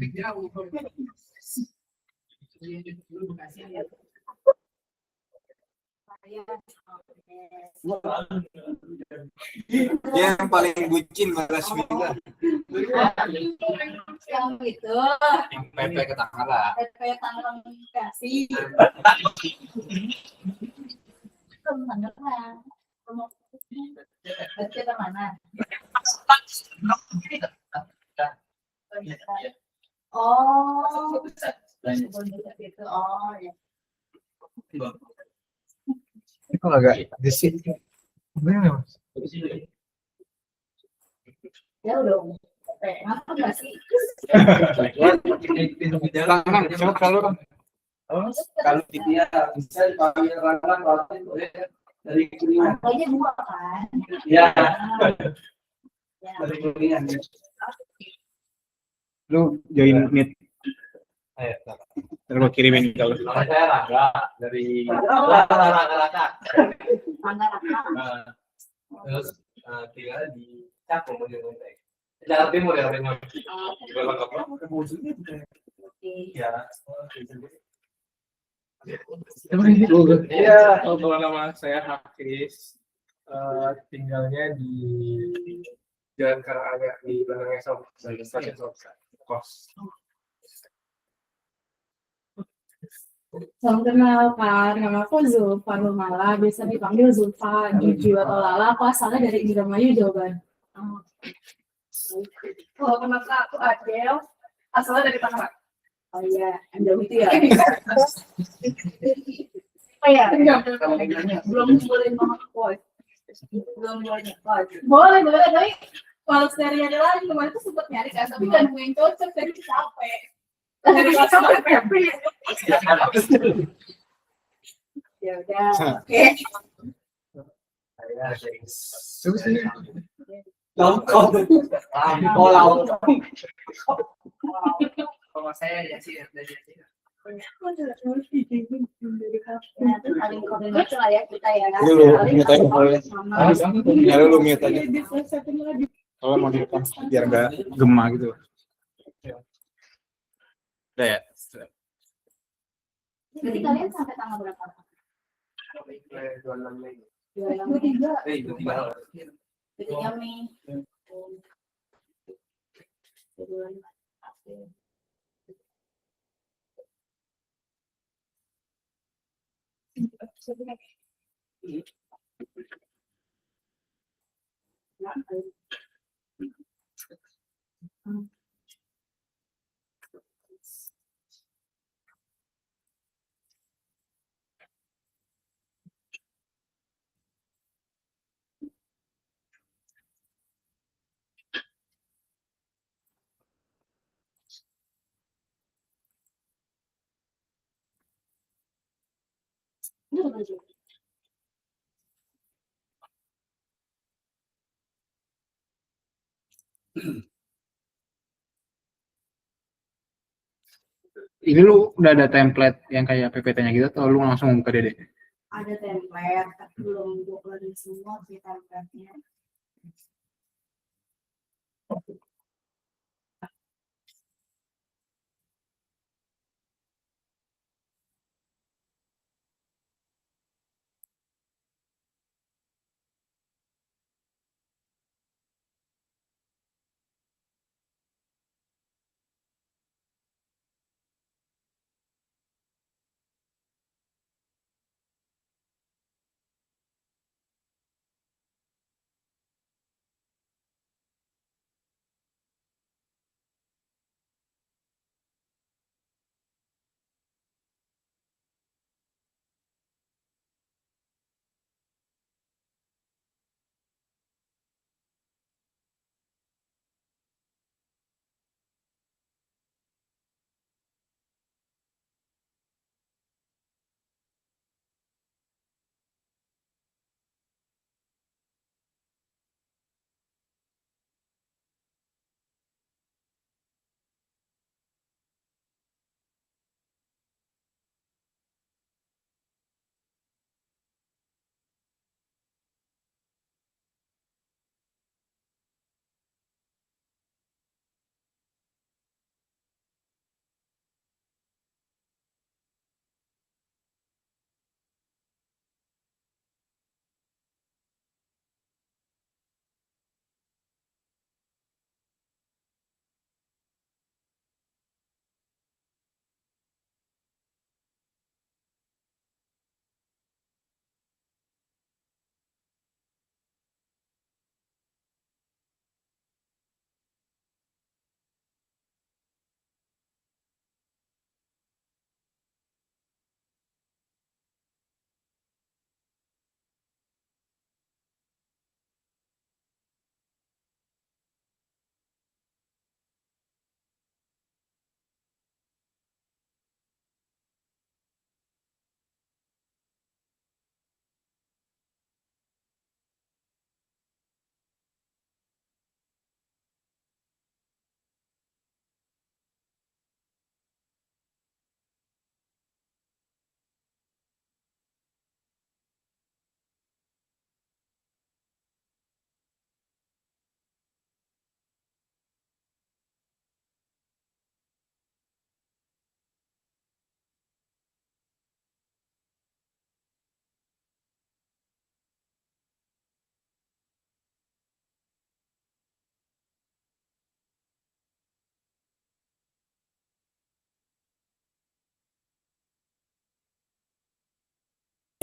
Dia yang paling bucin balas juga. Yang itu. Yang PP ke Tangerang. PP Tangerang kasih. Tangerang. Kita mana? Oh. Itu oh ya. Itu agak disik. Benar Mas. Ya udah. Ngapa nggak sih? Tangan, coba kalau dia bisa dipanggil Rangga dari kuliah. Kayaknya dua kan? Iya. Dari kuliah. Lu join meet. Ayo. Terus gua kirimin kalau. Saya Rangga dari Rangga. Terus tinggal di Cakung Mojokerto. Jakarta Timur ya, Timur. Ya. Iya, kalau nama saya Hafiz, tinggalnya di Jalan Karanganyar di belakangnya Stasiun Soksa, kos. Salam kenal Kak, nama aku Zulfa Nurmala, biasa dipanggil Zulfa, Juju atau Lala, aku asalnya dari Indramayu, Jawa Barat. Kalau kenal aku Adel, asalnya dari Tangerang. Oh iya, jauh itu ya. Oh ya, belum boleh ngomong voice. Belum boleh voice. Boleh, tapi kalau seri ada lagi kemarin tuh sempat nyari kan, tapi kan yang cocok jadi capek. Dari sampai PP. Ya udah, oke. Kalau saya ya sih dari Saling koordinasi lah ya kita ya. Lu mute aja. Kalau mau direkam biar enggak gema gitu. Udah ya. Jadi kalian sampai tanggal berapa? 26 Mei. 23. Ketika Mei. Ini lu udah ada template yang kayak PPT-nya gitu atau lu langsung buka Dede? Ada template, tapi belum gue keluarin semua sih template-nya.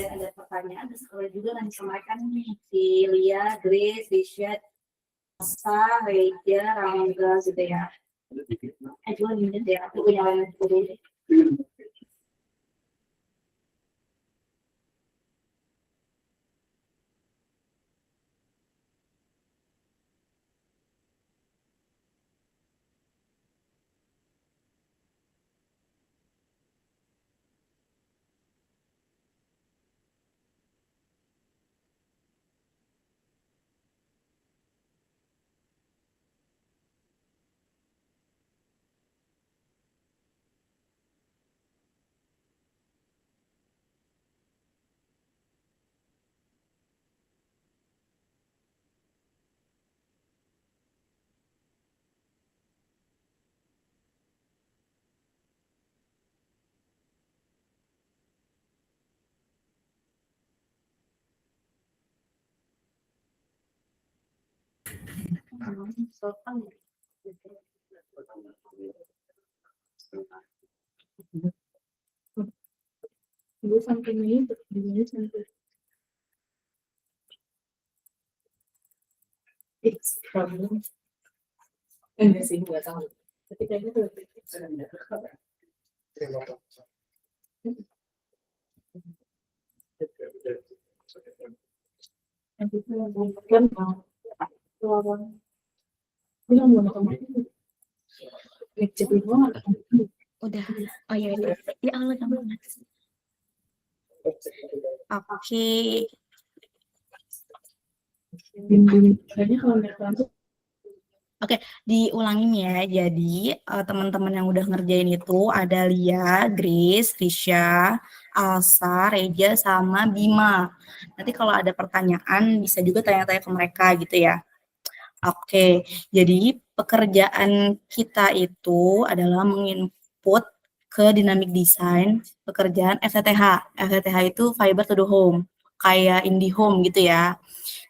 ada pertanyaan, terus kalau juga nanti sampaikan nih si Lia, Grace, Risha, Sa, Reja, Rangga gitu ya. Juga minit ya, aku punya lain dulu. Dulu sampai ini, dulu sampai it's problem. Enggak sih, nggak tahu. Ketika itu kan mau lawan bilang mau nonton ngecek banget. Udah. Oh iya, iya. Ya Allah, kamu. Oke. Kayaknya kalau nggak tahu Diulangin ya. Jadi teman-teman yang udah ngerjain itu ada Lia, Grace, Risha, Alsa, Reja, sama Bima. Nanti kalau ada pertanyaan bisa juga tanya-tanya ke mereka gitu ya. Oke, jadi pekerjaan kita itu adalah menginput ke dynamic design pekerjaan FTTH. FTTH itu fiber to the home, kayak IndiHome gitu ya.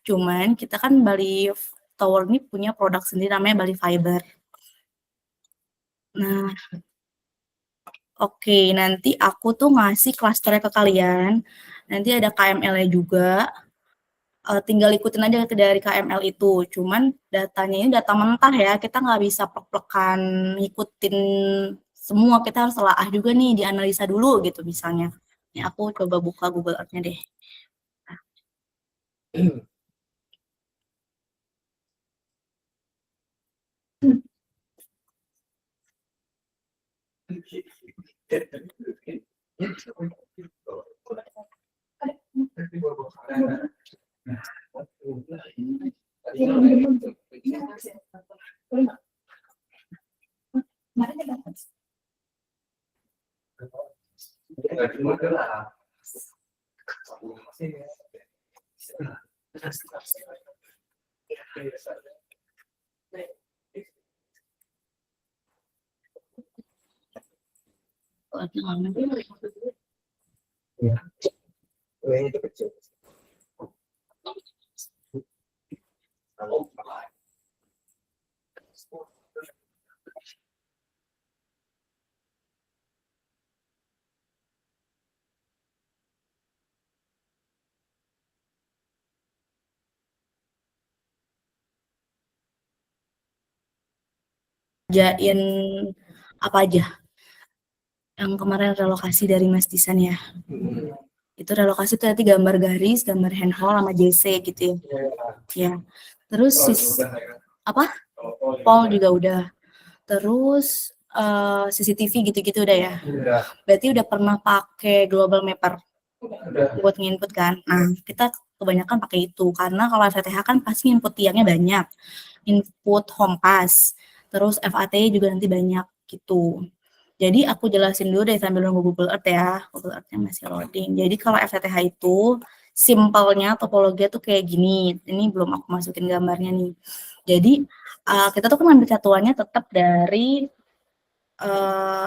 Cuman kita kan Bali Tower ini punya produk sendiri namanya Bali Fiber. Nah, oke, nanti aku tuh ngasih klasternya ke kalian. Nanti ada KML-nya juga. Tinggal ikutin aja dari KML itu. Cuman datanya ini data mentah ya. Kita nggak bisa plek-plekan ngikutin semua. Kita harus telaah juga nih, dianalisa dulu gitu misalnya. Ini aku coba buka Google Earth-nya deh. Itu kecil. Jain apa aja yang kemarin relokasi dari Mas Disan ya. Itu relokasi tuh nanti gambar garis, gambar handhole sama JC gitu ya. Ya. Terus apa? Pol juga udah. Terus CCTV gitu-gitu udah ya. Berarti udah pernah pakai Global Mapper buat nginput kan. Nah, kita kebanyakan pakai itu karena kalau FTTH kan pasti input tiangnya banyak. Input home pass. Terus FAT juga nanti banyak gitu. Jadi aku jelasin dulu deh sambil nunggu Google Earth ya. Google Earth-nya masih loading. Jadi kalau FTTH itu simpelnya topologi tuh kayak gini. Ini belum aku masukin gambarnya nih. Jadi kita tuh kan ambil satuannya tetap dari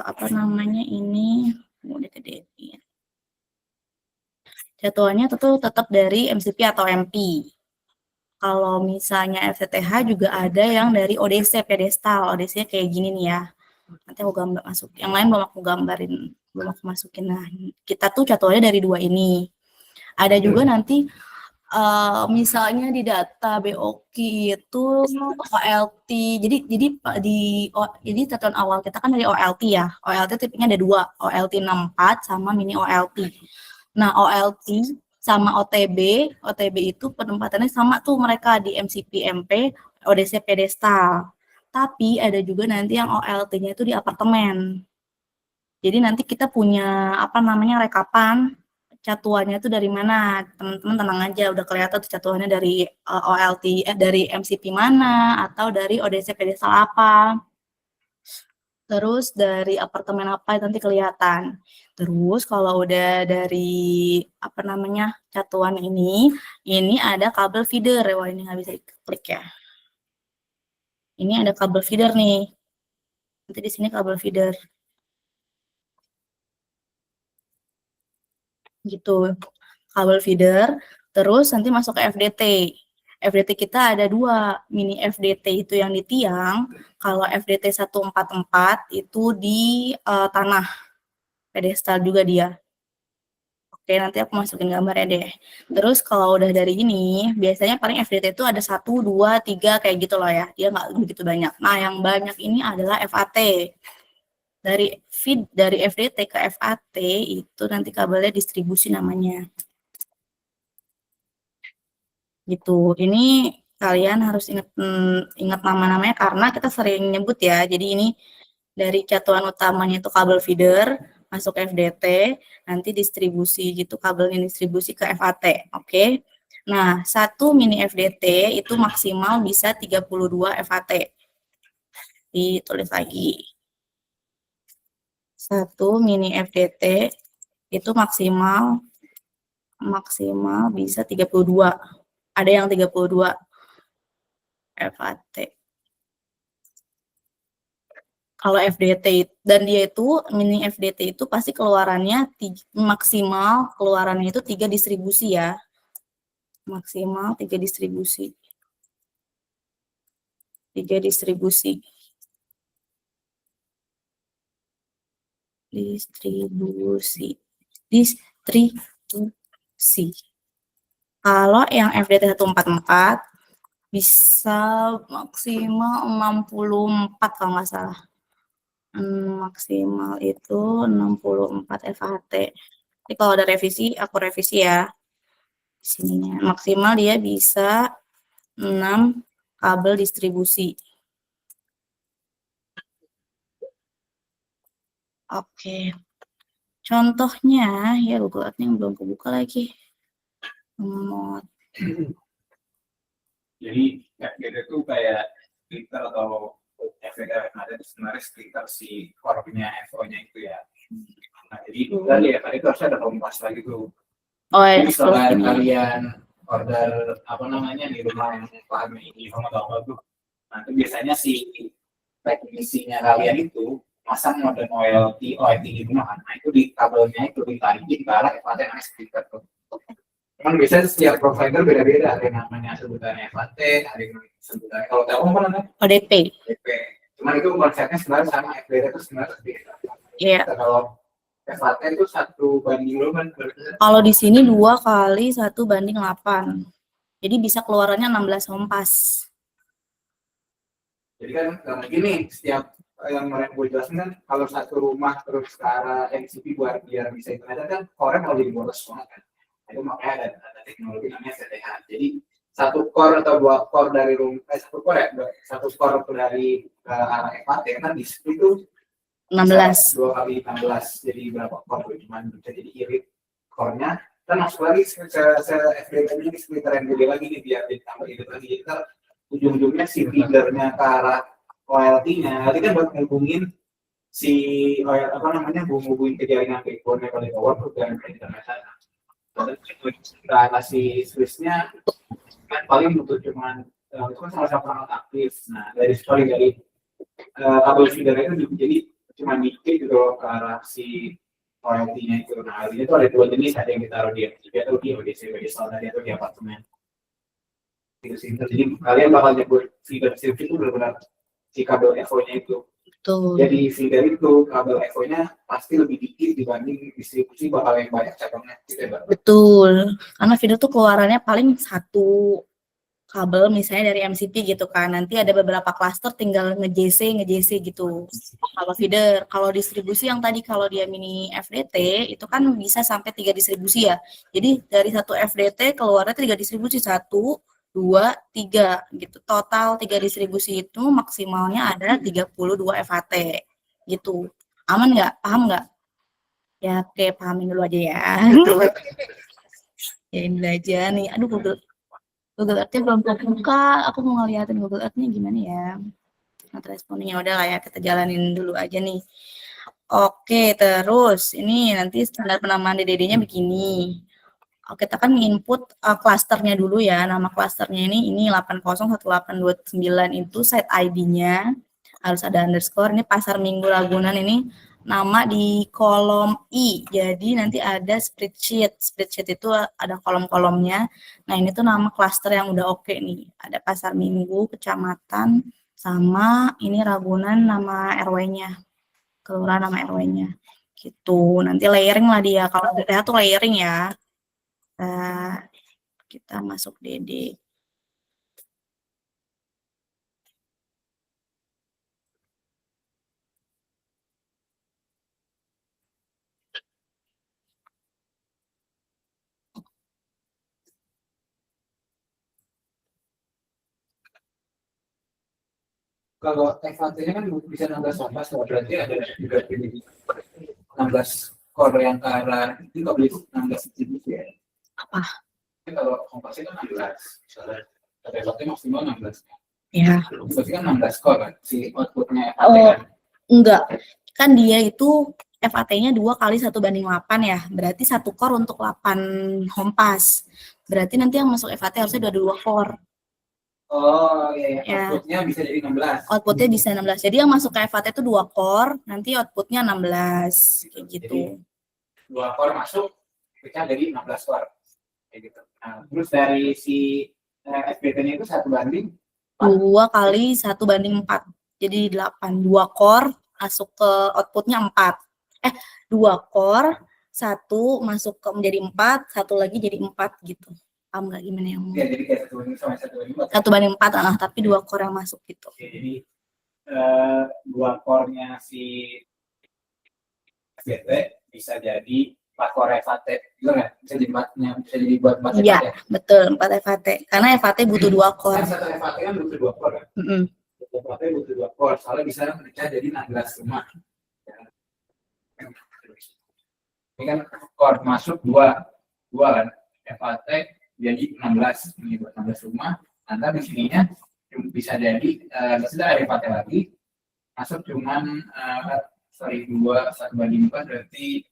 apa namanya ini, mau digedein. Satuannya tuh tetap dari MCP atau MP. Kalau misalnya FTTH juga ada yang dari ODC, pedestal. ODC kayak gini nih ya. Nanti aku gambar masuk. Yang lain belum aku gambarin, belum aku masukin. Nah, kita tuh catuannya dari dua ini. Ada juga nanti misalnya di data BOQ itu OLT. Jadi satuan awal kita kan dari OLT ya. OLT tipenya ada 2, OLT 64 sama mini OLT. Nah, OLT sama OTB itu penempatannya sama tuh mereka di MCP MP, ODC pedestal. Tapi ada juga nanti yang OLT-nya itu di apartemen. Jadi nanti kita punya rekapan catuannya itu dari mana. Teman-teman tenang aja, udah kelihatan tuh catuannya dari OLT dari MCP mana atau dari ODC pedestal apa. Terus dari apartemen apa nanti kelihatan. Terus kalau udah dari catuan ini ada kabel feeder. Wah, ini nggak bisa diklik ya. Ini ada kabel feeder nih. Nanti di sini kabel feeder. Gitu. Kabel feeder, terus nanti masuk ke FDT. FDT kita ada 2, mini FDT itu yang di tiang, kalau FDT 144 itu di tanah, pedestal juga dia. Oke, nanti aku masukin gambarnya deh. Terus kalau udah dari ini, biasanya paling FDT itu ada 1, 2, 3 kayak gitu loh ya, dia nggak begitu banyak. Nah, yang banyak ini adalah FAT. Dari FDT ke FAT itu nanti kabelnya distribusi namanya. Gitu. Ini kalian harus ingat nama-namanya karena kita sering nyebut ya. Jadi ini dari catuan utamanya itu kabel feeder masuk ke FDT, nanti distribusi gitu kabelnya distribusi ke FAT. Oke. Nah, 1 mini FDT itu maksimal bisa 32 FAT. Ditulis lagi. 1 mini FDT itu maksimal bisa 32. Ada yang 32 FAT. Kalau FDT dan dia itu mini FDT itu pasti keluarannya maksimal keluarannya itu 3 distribusi ya. Maksimal 3 distribusi. 3 distribusi. Kalau yang FDT 144 bisa maksimal 64 kalau nggak salah. Maksimal itu 64 FAT. Jadi kalau ada revisi, aku revisi ya. Sininya maksimal dia bisa 6 kabel distribusi. Oke. Contohnya ya Google Earth yang belum kebuka lagi. Jadi FGD itu kayak splitter atau FGD yang ada itu sebenarnya splitter si core-nya FO-nya itu ya. Nah, jadi tadi itu harusnya ada kompas lagi tuh. Oh ya, misalkan kalian order di rumah yang paham ini atau apa tuh. Nah, itu biasanya si teknisinya kalian itu pasang modem OLT di rumah kan. Nah, itu di kabelnya itu ditarikin ke arah FAT yang splitter tuh. Cuman biasanya setiap provider beda-beda, ada yang namanya sebutannya FAT, ada yang sebutannya kalau Telkom apa namanya? ODP. Cuman itu konsepnya sebenarnya sama, FDT itu sebenarnya beda. Iya. Kalau FAT itu 1:8. Kalau di sini 2 kali 1:8. Jadi bisa keluarannya 16 kompas. Jadi kan gini, setiap yang kemarin gue jelasin kan, kalau satu rumah terus ke arah MCP biar bisa internet kan, core mau jadi boros banget kan. Itu makanya ada teknologi namanya CTH. Jadi 1 core atau 2 core dari satu core dari arah FAT kan di situ itu 16. 2 kali 16. Jadi berapa core? Cuma bisa jadi irit core-nya. Kita masuk lagi FDT-nya di splitter yang gede lagi nih biar ditambah irit lagi. Jadi kita ujung-ujungnya si feeder-nya ke arah OLT-nya. Nanti kan buat ngubungin si hubungin ke jaringan backbone-nya pada power dan internet sana. Kita kasih switch-nya kan paling butuh cuman itu kan salah satu perangkat aktif. Nah dari kabel feeder itu jadi cuma dikit gitu loh ke arah si OLT-nya itu. Nah ini tuh ada 2 jenis, ada yang ditaruh di MCP atau di ODC tadi atau di apartemen. Jadi kalian bakal nyebut feeder itu benar-benar si kabel FO-nya itu. Betul. Jadi feeder itu kabel EVO-nya pasti lebih dikit dibanding distribusi bakal yang banyak cabangnya gitu ya, Mbak. Betul. Karena feeder tuh keluarannya paling satu kabel misalnya dari MCP gitu kan. Nanti ada beberapa klaster tinggal nge-JC gitu. Kalau feeder, kalau distribusi yang tadi kalau dia mini FDT itu kan bisa sampai 3 distribusi ya. Jadi dari satu FDT keluarnya 3 distribusi, 1, 2, 3 gitu. Total 3 distribusi itu maksimalnya ada 32 FHT gitu. Aman nggak? Paham nggak? Ya oke, pahamin dulu aja ya. Ya ini aja nih. Aduh, Google Earth-nya belum buka. Aku mau ngeliatin Google Earth-nya gimana ya. Not responding, ya udah lah ya, kita jalanin dulu aja nih. Oke, terus ini nanti standar penamaan DDD-nya begini. Oke, kita kan input klasternya dulu ya. Nama klasternya ini 801829 itu site ID-nya harus ada underscore. Ini pasar Minggu Ragunan, ini nama di kolom I. Jadi nanti ada spreadsheet. Spreadsheet itu ada kolom-kolomnya. Nah, ini tuh nama klaster yang udah oke nih. Ada pasar Minggu, kecamatan, sama ini Ragunan nama RW-nya. Kelurahan nama RW-nya. Gitu. Nanti layering lah dia. Kalau kita tuh layering ya. Kita masuk DD. Kalau FHT-nya kan bisa 16 berarti ada juga 16 core yang ke arah itu nggak boleh 16 distribusi ya. Apa? Kalau kompasnya kan 16, misalnya FHT maksimal 16. Ya. Berarti kan 16 core kan si outputnya FHT Oh, kan. enggak. Kan dia itu FAT-nya 2 kali 1/8 ya. Berarti 1 core untuk 8 home pass. Berarti nanti yang masuk FAT harusnya 2 core. Oh iya, Ya. outputnya bisa jadi 16. Outputnya bisa 16. Jadi yang masuk ke FAT itu 2 core, nanti outputnya 16. Kayak gitu. Jadi 2 core masuk, pecah jadi 16 core. Kayak gitu. Nah, terus dari si FBT-nya itu 1:2 kali 1/4. Jadi 8. 2 core masuk ke outputnya 4. 2 core, 1 masuk ke menjadi 4, 1 lagi jadi 4 gitu. Paham nggak gimana yang ya, jadi kayak 1:2 sama 1:4. 1/4, tapi 2 core yang masuk gitu. Oke, jadi 2 core-nya si FBT bisa jadi 4 core FAT, betul nggak? Bisa jadi buat 4 Iya, FAT. betul, 4 FAT. Karena FAT butuh 2 core. Kan satu FAT kan butuh 2 core kan? FAT butuh 2 core, soalnya bisa pecah jadi 16 rumah. Ini kan core masuk 2 kan? FAT jadi 16, ini buat 16 rumah. Nanti di sininya bisa jadi sudah ada FAT lagi, masuk cuman 2 1/4 berarti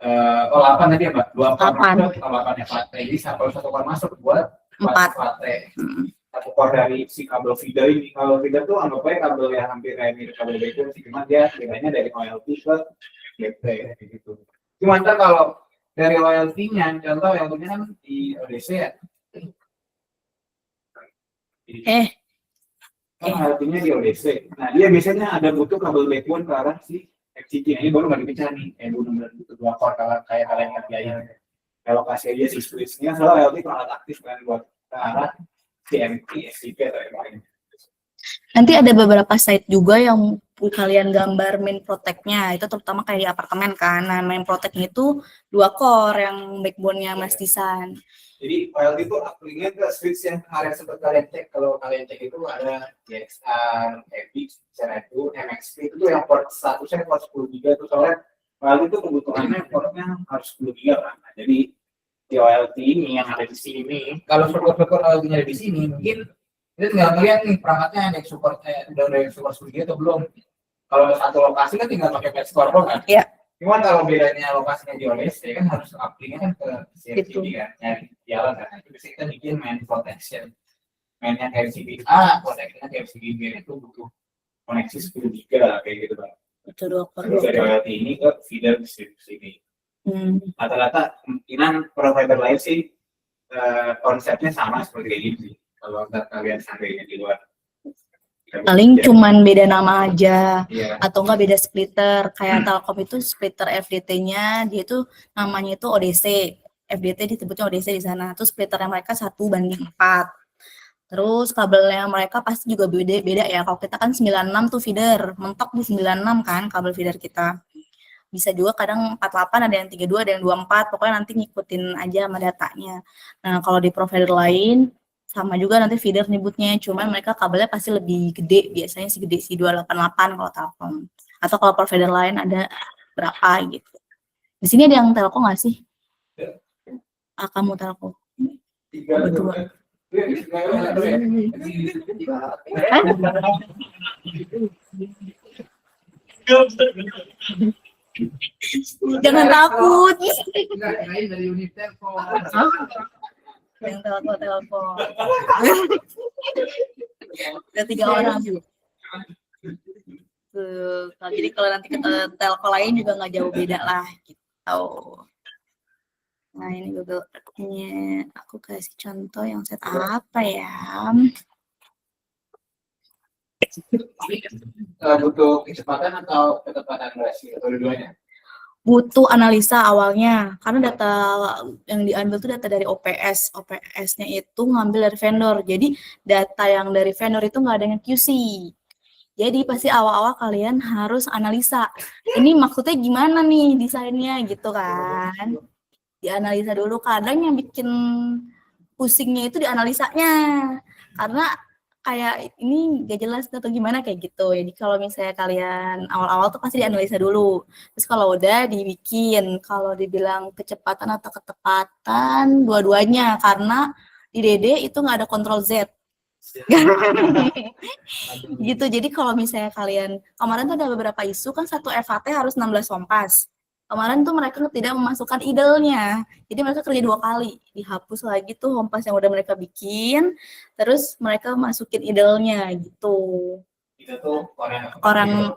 8 tadi ya Mbak? 2 core masuk, 8 FAT. Jadi satu core masuk buat 4 FAT. Satu core dari si kabel feeder ini. Kalau feeder tuh anggap aja kabel yang hampir kayak mirip kabel backbone sih, cuma dia bedanya dari OLT ke FBT gitu. Cuma ntar kalau dari OLT-nya, contoh OLT-nya kan di ODC ya. Kan OLT-nya di ODC. Nah, dia biasanya ada butuh kabel backbone ke arah si FCG. Ini baru nggak dipecah nih. Benar-benar butuh 2 core kayak kalian ngerjain. Relokasi aja si switch-nya, soalnya OLT kurang aktif kan buat ke arah CMP, SCP atau yang lain. Nanti ada beberapa site juga yang kalian gambar main protect-nya, itu terutama kayak di apartemen kan. Nah, main protect-nya itu 2 core yang backbone-nya Mas Tisan. Jadi OLT itu uplink-nya ke switch yang kemarin sempat kalian cek. Kalau kalian cek itu ada DXR, EPIC, CR2, MXP itu yang port statusnya port 10 GB itu soalnya OLT itu kebutuhannya portnya harus 10 GB kan. Nah, jadi di OLT ini yang ada di sini, kalau support OLT-nya ada di sini, mungkin itu tinggal ngeliat nih perangkatnya ada yang support udah ada yang support 10 GB atau belum. Kalau satu lokasi kan tinggal pakai patch core kan. Iya. Cuman kalau bedanya lokasinya di ODC kan harus uplink-nya kan ke CMCB kan, nyari jalan kan. Itu bisa kita bikin main protection. Mainnya ke MCB A, protection-nya ke MCB B itu butuh koneksi 10 GB kayak gitu Bang. Itu 2 core. Terus dari OLT ini ke feeder distribusi ini. Rata-rata kemungkinan provider lain sih konsepnya sama seperti ini sih. Kalau kalian seandainya di luar. Paling cuman beda nama aja Iya. atau enggak beda splitter. Kayak Telkom itu splitter FDT-nya dia itu namanya itu ODC. FDT disebutnya ODC di sana. Terus splitternya mereka 1:4. Terus kabelnya mereka pasti juga beda ya. Kalau kita kan 96 tuh feeder, mentok di 96 kan kabel feeder kita. Bisa juga kadang 48, ada yang 32, ada yang 24. Pokoknya nanti ngikutin aja sama datanya. Nah, kalau di provider lain sama juga nanti feeder nyebutnya, cuman mereka kabelnya pasti lebih gede, biasanya segede si 288 kalau Telkom. Atau kalau provider lain ada berapa gitu. Di sini ada yang Telkom nggak sih? Kamu Telkom? Berdua. Jangan takut. Dari unit Telkom. Yang telepon. Ada 3 orang. Tuh, jadi kalau nanti ke telco lain juga nggak jauh beda lah gitu. Nah ini Google Earth-nya. Aku kasih contoh yang set apa ya? Butuh kecepatan atau ketepatan durasi atau dua-duanya? Butuh analisa awalnya karena data yang diambil tuh data dari OPS. OPS-nya itu ngambil dari vendor. Jadi data yang dari vendor itu nggak ada yang QC. Jadi pasti awal-awal kalian harus analisa. Ini maksudnya gimana nih desainnya gitu kan? Dianalisa dulu. Kadang yang bikin pusingnya itu dianalisanya. Karena kayak ini gak jelas atau gimana kayak gitu. Jadi kalau misalnya kalian awal-awal tuh pasti dianalisa dulu. Terus kalau udah dibikin, kalau dibilang kecepatan atau ketepatan dua-duanya karena di DD itu nggak ada kontrol Z. Gitu. Jadi kalau misalnya kalian kemarin tuh ada beberapa isu kan satu FHT harus 16 kompas. Kemarin tuh mereka tidak memasukkan idle-nya. Jadi mereka kerja 2 kali. Dihapus lagi tuh kompas yang udah mereka bikin, terus mereka masukin idle-nya gitu. Itu tuh Orang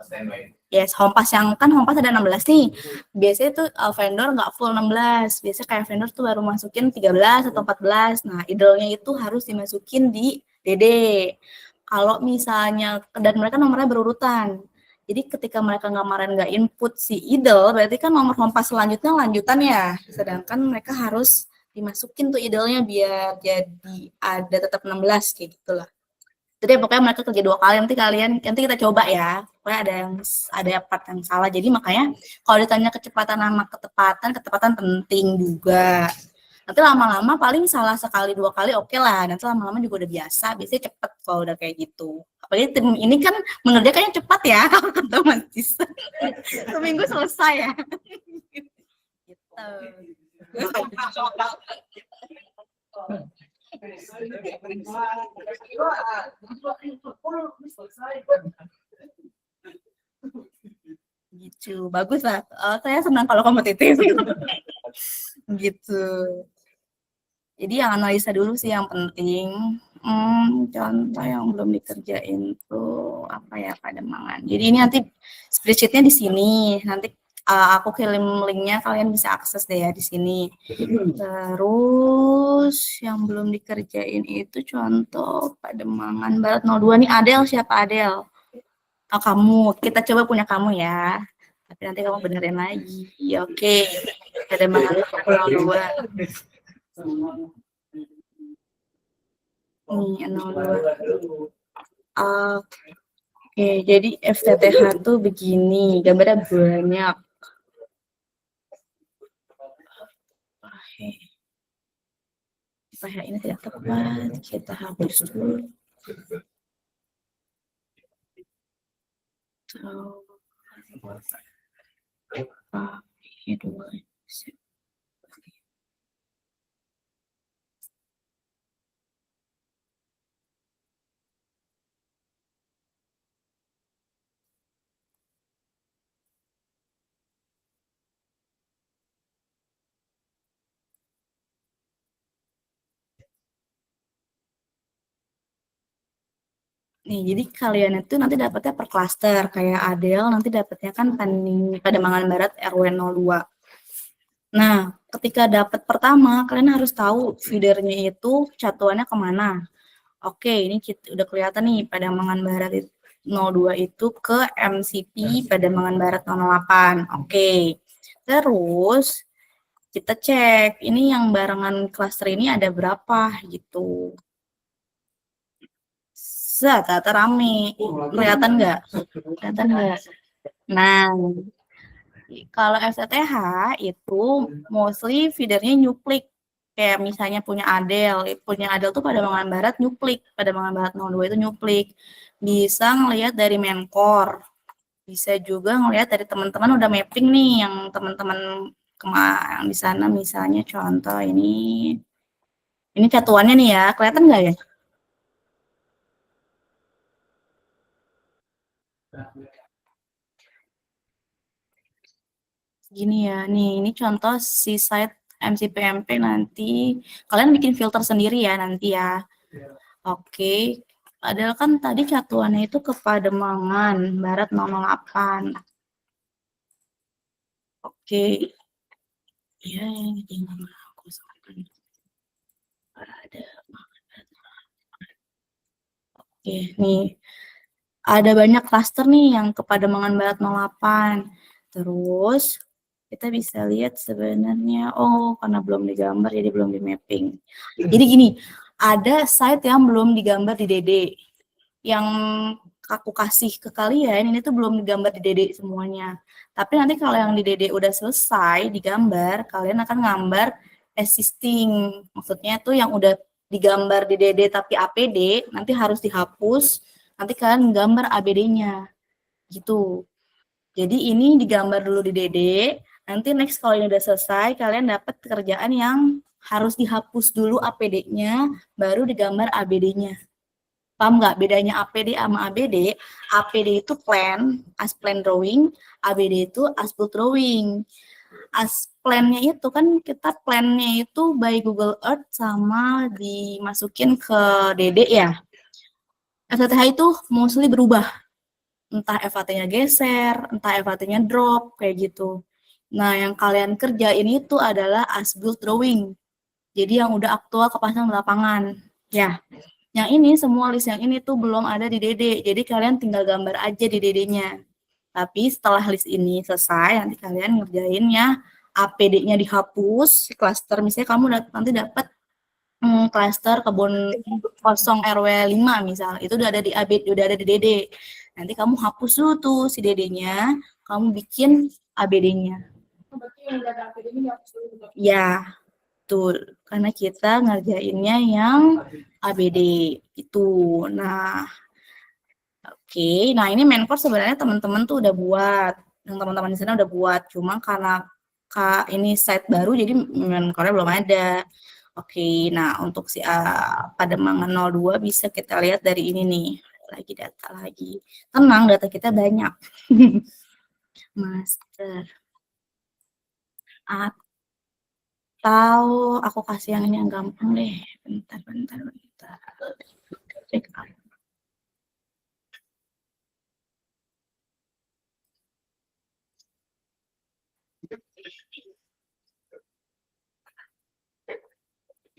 yes, kompas yang kan kompas ada 16 nih. Biasanya tuh vendor nggak full 16. Biasanya kayak vendor tuh baru masukin 13 atau 14. Nah, idle-nya itu harus dimasukin di DD. Kalau misalnya dan mereka nomornya berurutan. Jadi ketika mereka nggak input si idle, berarti kan nomor kompas selanjutnya lanjutan ya. Sedangkan mereka harus dimasukin tuh idle-nya biar jadi ada tetap 16 kayak gitulah. Jadi pokoknya mereka kerja 2 kali, nanti kita coba ya. Pokoknya ada part yang salah. Jadi makanya kalau ditanya kecepatan sama ketepatan penting juga. Nanti lama-lama paling salah sekali 2 kali oke lah. Nanti lama-lama juga udah biasa. Biasanya cepet kalau udah kayak gitu. Apalagi tim ini kan mengerjakannya cepat ya. Otomatis. Seminggu selesai ya. Gitu. Gitu. Bagus lah. Saya senang kalau kompetitif. Gitu. Jadi yang analisa dulu sih yang penting. Contoh yang belum dikerjain tuh apa ya Pademangan. Jadi ini nanti spreadsheet-nya di sini. Nanti aku kirim linknya, kalian bisa akses deh ya di sini. Terus yang belum dikerjain itu contoh Pademangan Barat 02 nih. Adel, siapa Adel? Oh, kamu. Kita coba punya kamu ya. Tapi nanti kamu benerin lagi. Ya, oke. Pademangan 02. Nih, 02. Oke, jadi FTTH tuh begini, gambarnya banyak. Oke. Ini tidak tepat, kita hapus dulu. Nih, jadi kalian itu nanti dapatnya per klaster. Kayak Adel nanti dapatnya kan Pademangan Barat RW 02. Nah, ketika dapat pertama, kalian harus tahu feedernya itu catuannya kemana. Oke, ini udah kelihatan nih Pademangan Barat 02 itu ke MCP Pademangan Barat 08. Oke. Terus kita cek ini yang barengan klaster ini ada berapa gitu. Ternyata rame. Kelihatan nggak? Kelihatan nggak? Nah, kalau FTTH itu mostly feedernya nyuplik. Kayak misalnya punya Adel tuh Pademangan Barat nyuplik, Pademangan Barat 02 itu nyuplik. Bisa ngelihat dari Menkor. Bisa juga ngelihat dari teman-teman udah mapping nih, yang teman-teman yang di sana misalnya contoh ini catuannya nih ya, kelihatan nggak ya? Gini ya, nih ini contoh si site MCPMP nanti kalian bikin filter sendiri ya nanti ya. Oke, padahal kan tadi catuannya itu ke Pademangan Barat 008. Oke, ya jangan aku ada. Oke, nih ada banyak klaster nih yang ke Pademangan Barat 08. Terus kita bisa lihat sebenarnya, oh karena belum digambar jadi belum di mapping. Jadi gini, ada site yang belum digambar di DD. Yang aku kasih ke kalian ini tuh belum digambar di DD semuanya. Tapi nanti kalau yang di DD udah selesai digambar, kalian akan gambar existing. Maksudnya tuh yang udah digambar di DD tapi APD nanti harus dihapus. Nanti kalian gambar ABD-nya. Gitu. Jadi ini digambar dulu di DD, nanti next kalau ini udah selesai, kalian dapat kerjaan yang harus dihapus dulu APD-nya, baru digambar ABD-nya. Paham nggak bedanya APD sama ABD? APD itu plan, as plan drawing, ABD itu as build drawing. As plan-nya itu kan kita plan-nya itu by Google Earth sama dimasukin ke DD ya. FTTH itu mostly berubah. Entah FAT-nya geser, entah FAT-nya drop, kayak gitu. Nah, yang kalian kerjain itu adalah as build drawing. Jadi yang udah aktual kepasang di lapangan. Ya, yang ini, semua list yang ini tuh belum ada di DD. Jadi kalian tinggal gambar aja di DD-nya. Tapi setelah list ini selesai, nanti kalian ngerjainnya, APD-nya dihapus, cluster, misalnya kamu nanti dapat cluster kebun kosong RW 5 misal, itu udah ada di ABD, udah ada di DD. Nanti kamu hapus dulu tuh si DD-nya, kamu bikin ABD-nya. Ya, betul. Karena kita ngerjainnya yang ABD itu. Nah, oke. Nah, ini Menkor sebenarnya teman-teman tuh udah buat. Yang teman-teman di sana udah buat. Cuma karena ini site baru, jadi Menkornya belum ada. Oke, nah untuk si Pademangan 02 bisa kita lihat dari ini nih. Lagi data lagi. Tenang, data kita banyak. Master. Atau aku kasih yang ini yang gampang deh. Bentar. Check out.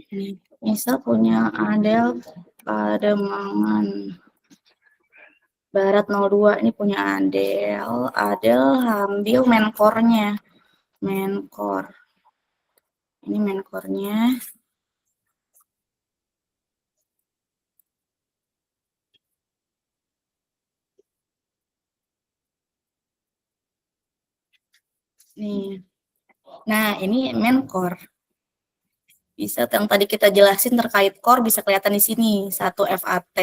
Ini misal punya Adel Pademangan Barat 02, ini punya Adel ambil Menkornya. Menkor. Ini Menkornya. Nih. Nah, ini Menkor. Bisa yang tadi kita jelasin terkait core bisa kelihatan di sini. Satu FAT,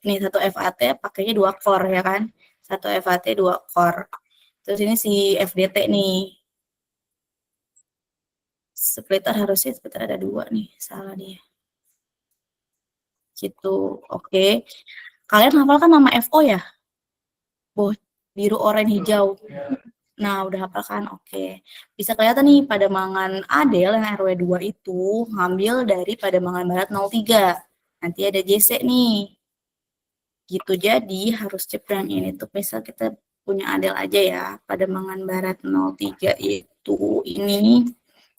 nih satu FAT pakainya 2 core ya kan. Satu FAT 2 core. Terus ini si FDT nih. Splitter harusnya ada 2 nih, salah dia. Gitu, oke. Kalian hafal kan nama FO ya? Biru, oranye, hijau. Nah, udah hafal kan? Oke. Bisa kelihatan nih Pademangan Adel yang RW 2 itu ngambil dari Pademangan Barat 03. Nanti ada JC nih. Gitu, jadi harus cek yang ini tuh. Misal kita punya Adel aja ya. Pademangan Barat 03 itu ini.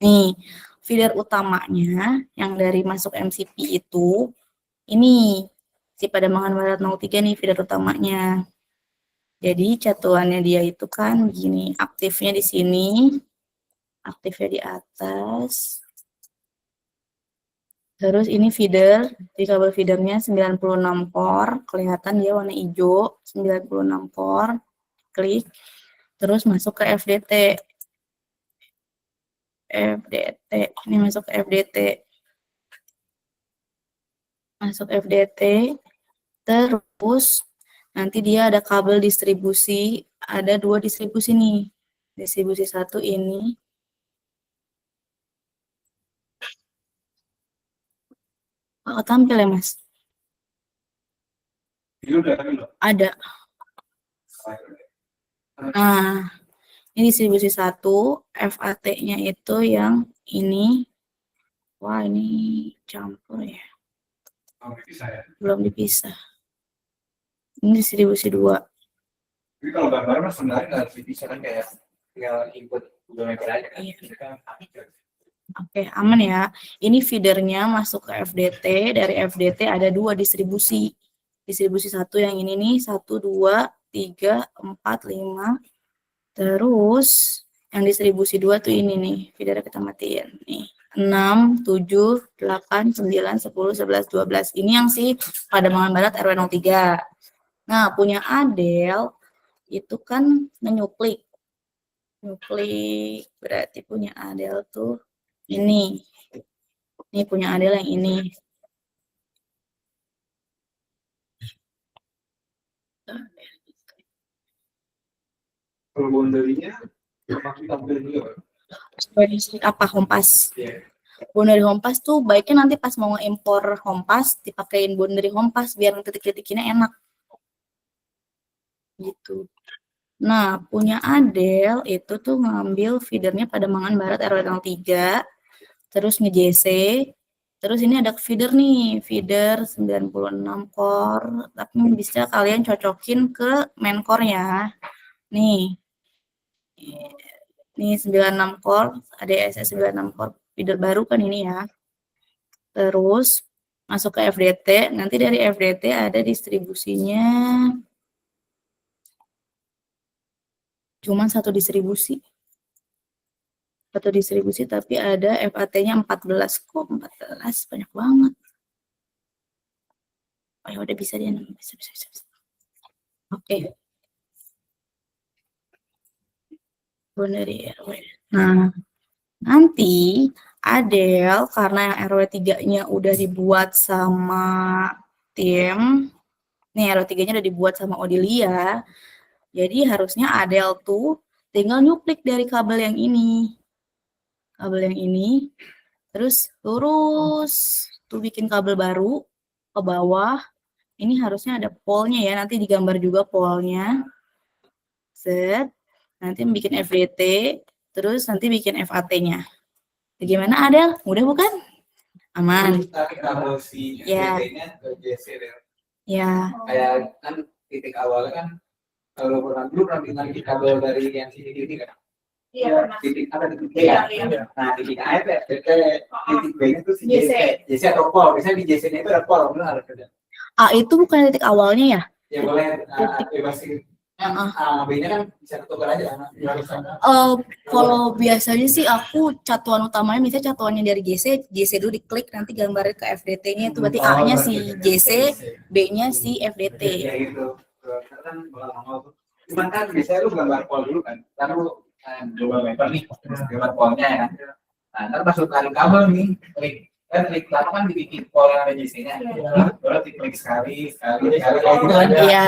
Nih, feeder utamanya yang dari masuk MCP itu ini si Pademangan Barat 03 nih feeder utamanya. Jadi catuannya dia itu kan begini, aktifnya di sini, aktifnya di atas. Terus ini feeder, di kabel feedernya 96 core, kelihatan dia warna hijau, 96 core, klik, terus masuk ke FDT. Ini masuk ke FDT. Masuk FDT, terus nanti dia ada kabel distribusi, ada 2 distribusi nih. Distribusi 1 ini. Oh, tampil ya, Mas? Ada. Nah, ini distribusi 1, FAT-nya itu yang ini. Wah, ini campur ya. Belum dipisah. Ini distribusi 2. Jadi kalau gambar mas sebenarnya nggak harus dipisah kan, kayak tinggal input Google Map aja kan. Iya. Oke, aman ya. Ini feedernya masuk ke FDT. Dari FDT ada 2 distribusi. Distribusi 1 yang ini nih, 1, 2, 3, 4, 5. Terus yang distribusi 2 tuh ini nih, feedernya kita matiin. Nih, 6, 7, 8, 9, 10, 11, 12. Ini yang si Pademangan Barat RW 03. Nah, punya Adel itu kan nyuplik. Nyuplik berarti punya Adel tuh ini. Ini punya Adel yang ini. Kalau boundary-nya tampil dulu. Apa Hompas? Iya. Boundary Hompas tuh baiknya nanti pas mau nge-impor Hompas dipakein boundary Hompas biar titik-titiknya enak. Gitu. Nah, punya Adel itu tuh ngambil feedernya Pademangan Barat RW 03, terus nge-JC, terus ini ada feeder nih, feeder 96 core, tapi bisa kalian cocokin ke main core-nya. Nih, 96 core, ada SS 96 core, feeder baru kan ini ya. Terus masuk ke FDT, nanti dari FDT ada distribusinya. Cuman 1 distribusi. 1 distribusi tapi ada FAT-nya 14 kok, 14 banyak banget. Oh ya udah bisa dia bisa. Oke. Boundary RW. Nah, nanti Adel karena yang RW 3-nya udah dibuat sama tim. Nih RW 3-nya udah dibuat sama Odilia. Jadi harusnya Adel tuh tinggal nyuplik dari kabel yang ini. Kabel yang ini. Terus lurus. Tuh bikin kabel baru ke bawah. Ini harusnya ada polnya ya. Nanti digambar juga polnya. Set. Nanti bikin FDT. Terus nanti bikin FAT-nya. Bagaimana Adel? Mudah bukan? Aman. Tapi kalau si Ya. FDT-nya ke JC deh. Ya. Kayak kan titik awalnya kan, kalau pernah tinggal di kabel dari yang sini titik kan. Iya, Titik ada titik B Iya, ya. iya. Nah, titik A itu titik B itu si JC. JC atau pol. Biasanya di JC-nya itu ada pol, benar ada. Itu bukan titik awalnya ya? Ya boleh bebasin. B-nya kan bisa ketukar aja. Kalau biasanya sih aku catuan utamanya misalnya catuannya dari JC dulu diklik nanti gambarnya ke FDT-nya itu berarti A-nya si JC, B-nya si FDT. Ya gitu. Kan cuman kan biasanya lu gambar pol dulu kan. Kan lu Google Map nih, gambar polnya ya kan. Nah, ntar pas lu tarik kabel nih, klik lama kan dibikin pol yang ada JC-nya. Baru diklik sekali kayak gitu kan. Iya.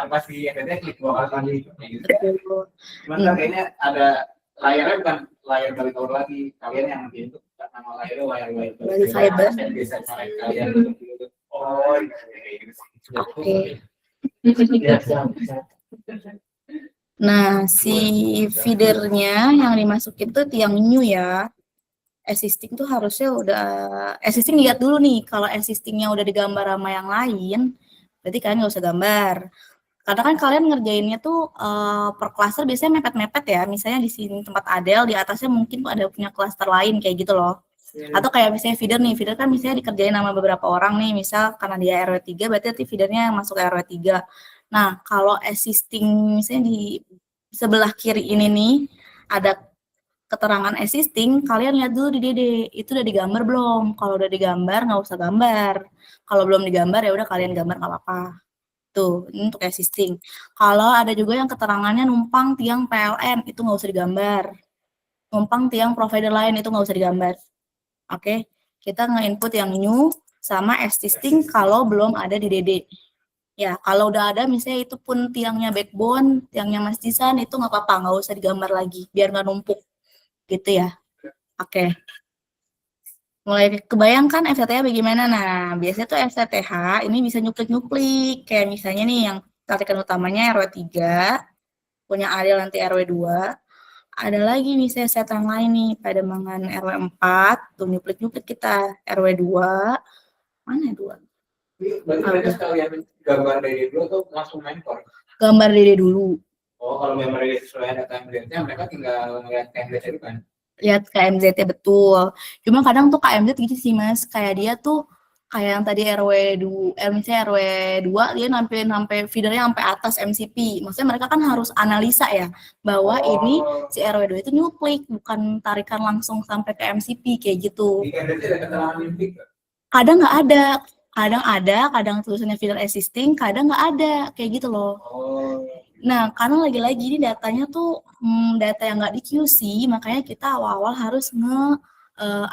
Pas di FDT klik 2 kali gitu. Betul. Cuman kan kayaknya ada layarnya bukan layar balik tower lagi. Kalian yang itu nama layarnya layar Bali fiber. Bisa kalian gitu. Oh, iya. Oke. Nah, si feedernya yang dimasukin tuh tiang new ya. Existing tuh harusnya udah existing lihat dulu nih. Kalau existingnya udah digambar sama yang lain, berarti kalian nggak usah gambar. Karena kan kalian ngerjainnya tuh per klaster biasanya mepet-mepet ya. Misalnya di sini tempat Adel, di atasnya mungkin ada punya klaster lain kayak gitu loh. Atau kayak misalnya feeder nih, feeder kan misalnya dikerjain sama beberapa orang nih, misal karena dia RW 3 berarti nanti feedernya masuk ke RW 3. Nah, kalau existing misalnya di sebelah kiri ini nih ada keterangan existing, kalian lihat dulu di DD, itu udah digambar belum? Kalau udah digambar nggak usah gambar. Kalau belum digambar ya udah kalian gambar nggak apa-apa. Tuh, ini untuk existing. Kalau ada juga yang keterangannya numpang tiang PLN, itu nggak usah digambar. Numpang tiang provider lain, itu nggak usah digambar. Oke, kita nge-input yang new sama existing kalau belum ada di DD. Ya, kalau udah ada misalnya itu pun tiangnya backbone, tiangnya Mas Jisan, itu nggak apa-apa, nggak usah digambar lagi, biar nggak numpuk. Gitu ya. Oke. Mulai kebayangkan FTTH bagaimana? Nah, biasanya tuh FTTH ini bisa nyuplik-nyuplik. Kayak misalnya nih yang tarikan utamanya RW 3, punya Adel nanti RW 2. Ada lagi misalnya set yang lain nih, Pademangan RW 4, tuh nyuplik-nyuplik kita. RW 2, mana ya 2? Berarti mereka sekalian gambar dari dulu tuh langsung main core. Gambar diri dulu. Oh, kalau gambar dari sesuai ada template-nya, mereka tinggal ngeliat template itu kan. Lihat KMZ-nya betul. Cuma kadang tuh KMZ gitu sih Mas, kayak dia tuh kayak yang tadi RW 2, misalnya RW 2 dia nampilin sampai feedernya sampai atas MCP. Maksudnya mereka kan harus analisa ya bahwa ini si RW 2 itu nyuplik, bukan tarikan langsung sampai ke MCP kayak gitu. Di template ada keterangan nyuplik. Kadang nggak ada, kadang tulisannya feeder existing, kadang nggak ada kayak gitu loh. Nah, karena lagi-lagi ini datanya tuh data yang nggak di QC, makanya kita awal-awal harus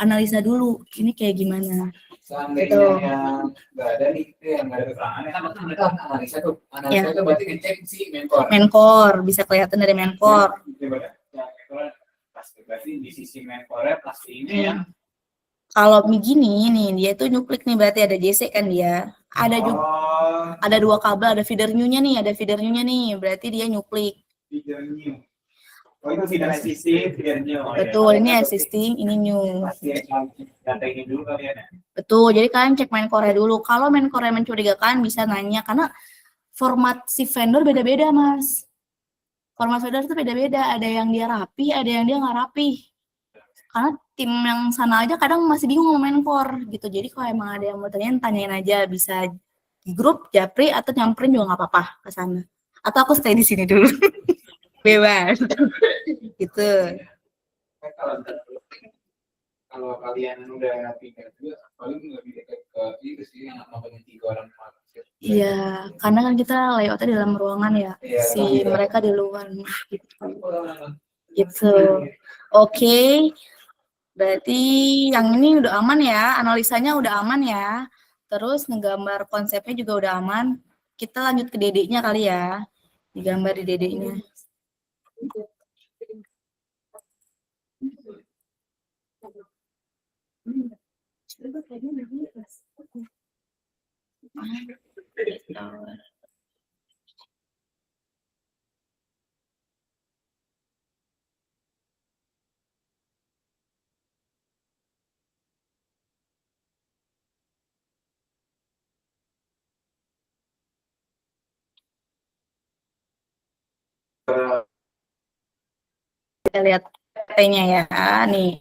analisa dulu ini kayak gimana. Seandainya yang nggak ada nih, itu yang nggak ada keterangannya kan mereka analisa tuh. Analisa itu berarti ngecek si mentor. Mentor bisa kelihatan dari mentor. Pasti berarti di sisi mentornya pasti ini yang kalau begini nih dia itu nyuplik nih berarti ada JC kan dia. Ada juga ada 2 kabel, ada feeder new-nya nih, berarti dia nyuplik. feeder new. Oh itu feeder existing, feeder new. Betul, ini existing, ini new. Pasti data ini dulu kalian ya. Betul, jadi kalian cek main core dulu. Kalau main core mencurigakan bisa nanya karena format si vendor beda-beda, Mas. Format vendor itu beda-beda, ada yang dia rapi, ada yang dia nggak rapi. Karena tim yang sana aja kadang masih bingung mau main core gitu. Jadi kalau emang ada yang mau tanyain aja, bisa di grup, japri, atau nyamperin juga nggak apa-apa ke sana. Atau aku stay di sini dulu. Bebas. Gitu. Kalau kalian udah pindah juga, paling lebih dekat ke itu sih yang namanya 3 orang. Iya, karena kan kita layoutnya di dalam ruangan ya, si mereka di luar gitu. Gitu. Oke. Berarti yang ini udah aman ya, analisanya udah aman ya. Terus ngegambar konsepnya juga udah aman. Kita lanjut ke DD-nya kali ya. Digambar di DD-nya. Kita lihat PT-nya ya, nih.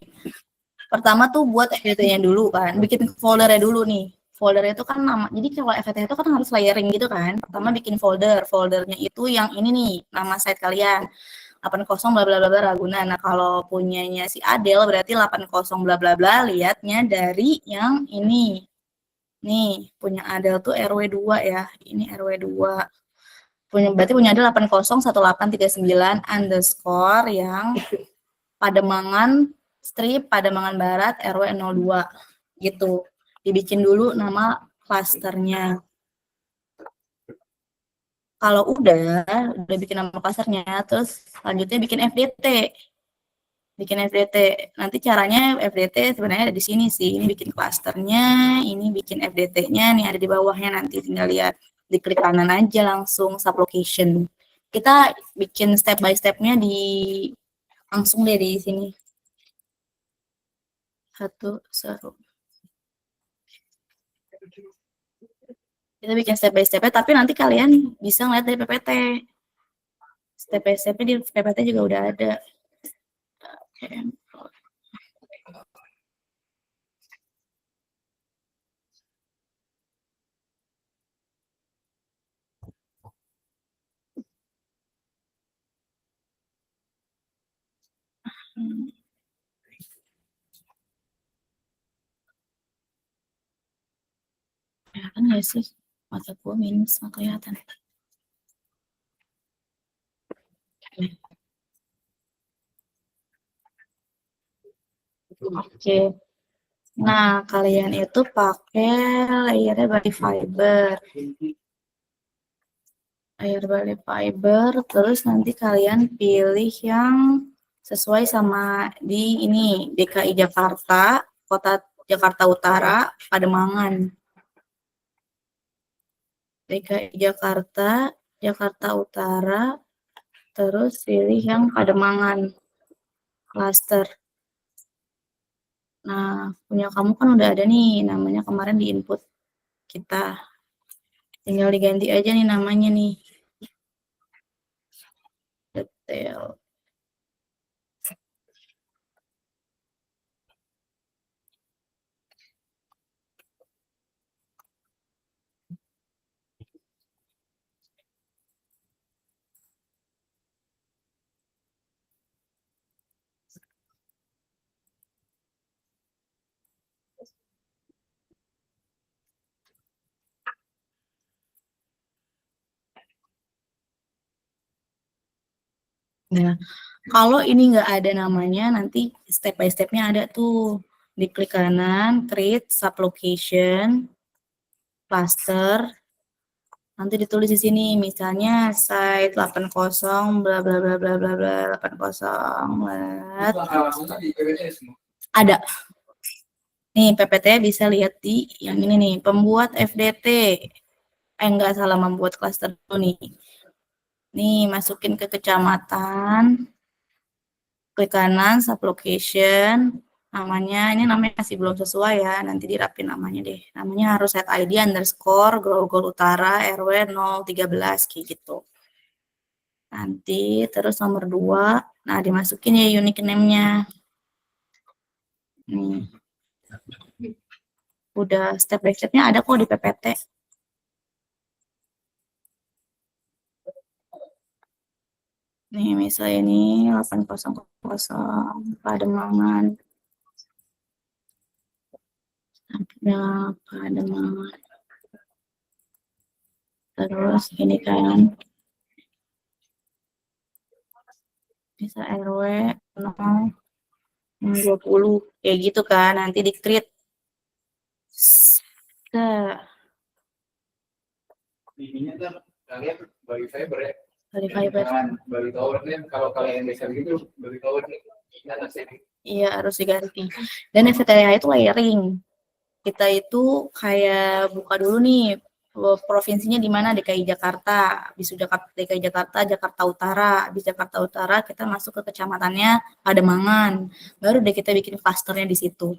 Pertama tuh buat FTT-nya dulu kan, bikin foldernya dulu nih. Foldernya itu kan nama, jadi kalau FTT itu kan harus layering gitu kan. Pertama bikin foldernya itu yang ini nih, nama site kalian. 80 bla bla bla bla Ragunan. Nah, kalau punyanya si Adel berarti 80 bla bla bla, lihatnya dari yang ini. Nih, punya Adel tuh RW 2 ya. Ini RW 2. Berarti punya Adel 801839 underscore yang Pademangan strip Pademangan Barat RW 02 gitu. Dibikin dulu nama klasternya. Kalau udah bikin nama klasternya, terus selanjutnya bikin FDT. Nanti caranya FDT sebenarnya ada di sini sih. Ini bikin klasternya, ini bikin FDT-nya, nih ada di bawahnya nanti tinggal lihat. Diklik kanan aja langsung sublocation. Kita bikin step by step-nya langsung deh di sini. Seru. Kita bikin step by step, tapi nanti kalian bisa ngeliat dari PPT. Step by step di PPT juga udah ada. Oke. Kelihatan nggak sih? Mata gua minus, nggak kelihatan. Oke. Nah, kalian itu pakai layernya body fiber. Layer body fiber, terus nanti kalian pilih yang sesuai sama di ini DKI Jakarta, Kota Jakarta Utara, Pademangan. DKI Jakarta, Jakarta Utara, terus pilih yang Pademangan cluster. Nah, punya kamu kan udah ada nih, namanya kemarin di input kita. Tinggal diganti aja nih namanya nih. Detail. Nah, kalau ini nggak ada namanya, nanti step by step-nya ada tuh. Diklik kanan, create sublocation, cluster. Nanti ditulis di sini, misalnya site 80 bla bla bla bla bla bla 80 bla. Ada. Nih PPT bisa lihat di yang ini nih, pembuat FDT. Enggak salah, membuat cluster dulu nih. Nih, masukin ke kecamatan. Klik kanan, sublocation, namanya, ini namanya masih belum sesuai ya, nanti dirapin namanya deh. Namanya harus set ID underscore Grogol Utara RW 013 kayak gitu. Nanti terus nomor 2, nah dimasukin ya unique name-nya. Nih. Udah step by step-nya ada kok di PPT. Nih misalnya ini 800 Pademangan. Sampingnya Pademangan. Terus ini kan bisa RW 020 kayak gitu kan, nanti di create. Ininya kan kalian bagi fiber ya. Body fiber. Bagi tower nih, kalau kalian bisa gitu, bagi tower nih, atas ini. Iya, harus diganti. Dan FTTH itu layering. Kita itu kayak buka dulu nih provinsinya di mana, DKI Jakarta, habis DKI Jakarta, Jakarta Utara, habis Jakarta Utara kita masuk ke kecamatannya Pademangan, baru deh kita bikin klasternya di situ,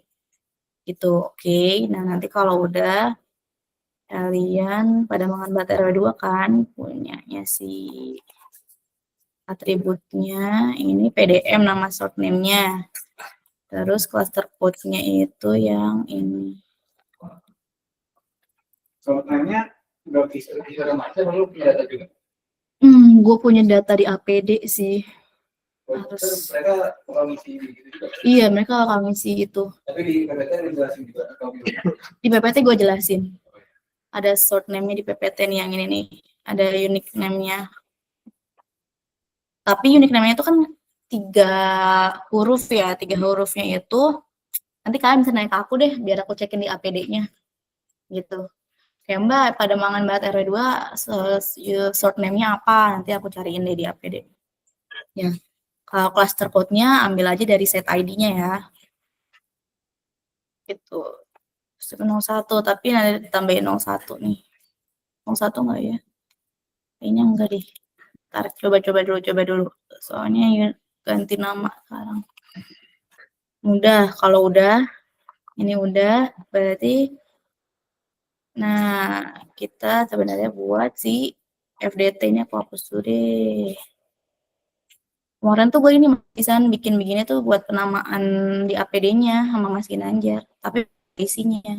gitu. Oke. Nah nanti kalau udah kalian Pademangan Bater 2 kan punyanya si atributnya ini PDM nama short name-nya, terus cluster code-nya itu yang ini. Soalnya nggak bisa macam lalu punya data juga. Gue punya data di APD sih. Terus mereka ngisi gitu juga. Iya, mereka akan ngisi itu. Tapi di PPT dijelasin juga atau Di PPT gue jelasin. Ada short name-nya di PPT nih yang ini nih. Ada unique name-nya. Tapi unique name-nya itu kan 3 huruf ya. 3 hurufnya itu nanti kalian bisa naik ke aku deh biar aku cekin di APD-nya. Gitu. Kayak Mbak, Pademangan Barat RW 2 short name-nya apa? Nanti aku cariin deh di APD. Ya. Kalau cluster code-nya ambil aja dari set ID-nya ya. Gitu. 01, tapi nanti ditambahin 01 nih. 01 enggak ya? Kayaknya enggak deh. Ntar coba dulu. Soalnya ya ganti nama sekarang. Udah, kalau udah, ini udah, berarti Nah, kita sebenarnya buat si FDT-nya aku hapus dulu deh. Kemarin tuh gue ini Mas bikin begini tuh buat penamaan di APD-nya sama Mas Ginanjar, tapi isinya.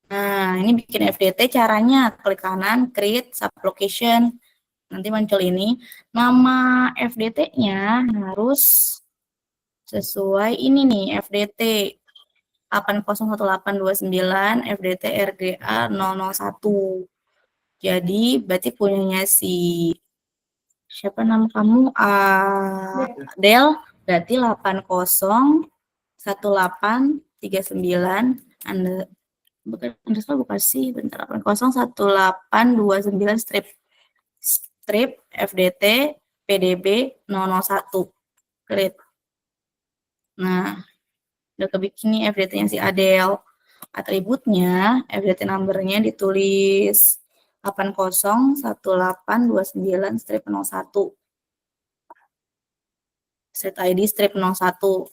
Nah, ini bikin FDT caranya klik kanan, create sublocation. Nanti muncul ini. Nama FDT-nya harus sesuai ini nih, FDT 801829 FDT RGA 001. Jadi berarti punyanya si siapa nama kamu? Del, berarti 801839 Anda bukan underscore bukan sih, bentar, 801829 strip FDT PDB 001 klik. Nah, udah kebikin nih FDT-nya si Adel. Atributnya, FDT number-nya ditulis 801829 strip 01. Set ID strip 01.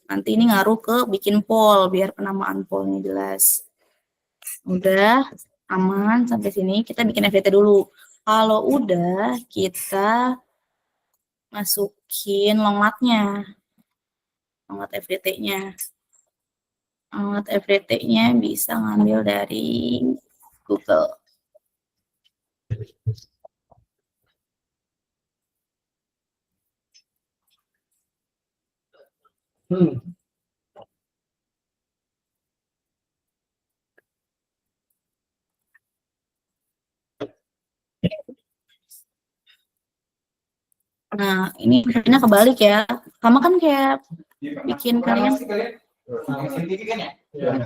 Nanti ini ngaruh ke bikin poll biar penamaan pollnya jelas. Udah aman sampai sini, kita bikin FDT dulu. Kalau udah, kita masukin longlatnya. Longlat FDT-nya. Longlat FDT-nya bisa ngambil dari Google. Nah, ini kebalik ya. Kamu kan kayak bikin kalian.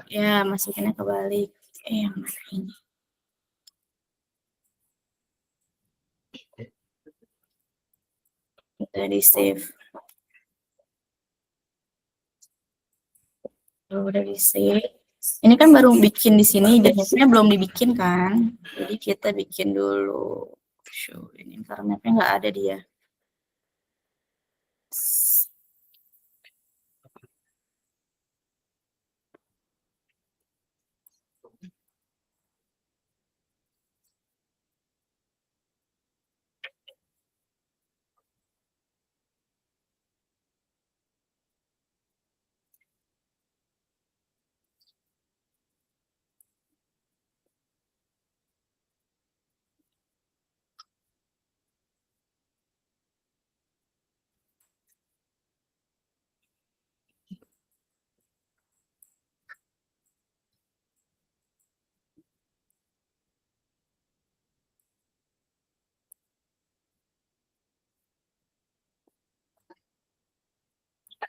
Ya, masukinnya kebalik. Yang mana ini? Udah di save. Udah di save. Ini kan baru bikin di sini, dan mapnya belum dibikin kan. Jadi kita bikin dulu. Show ini karena mapnya nggak ada dia.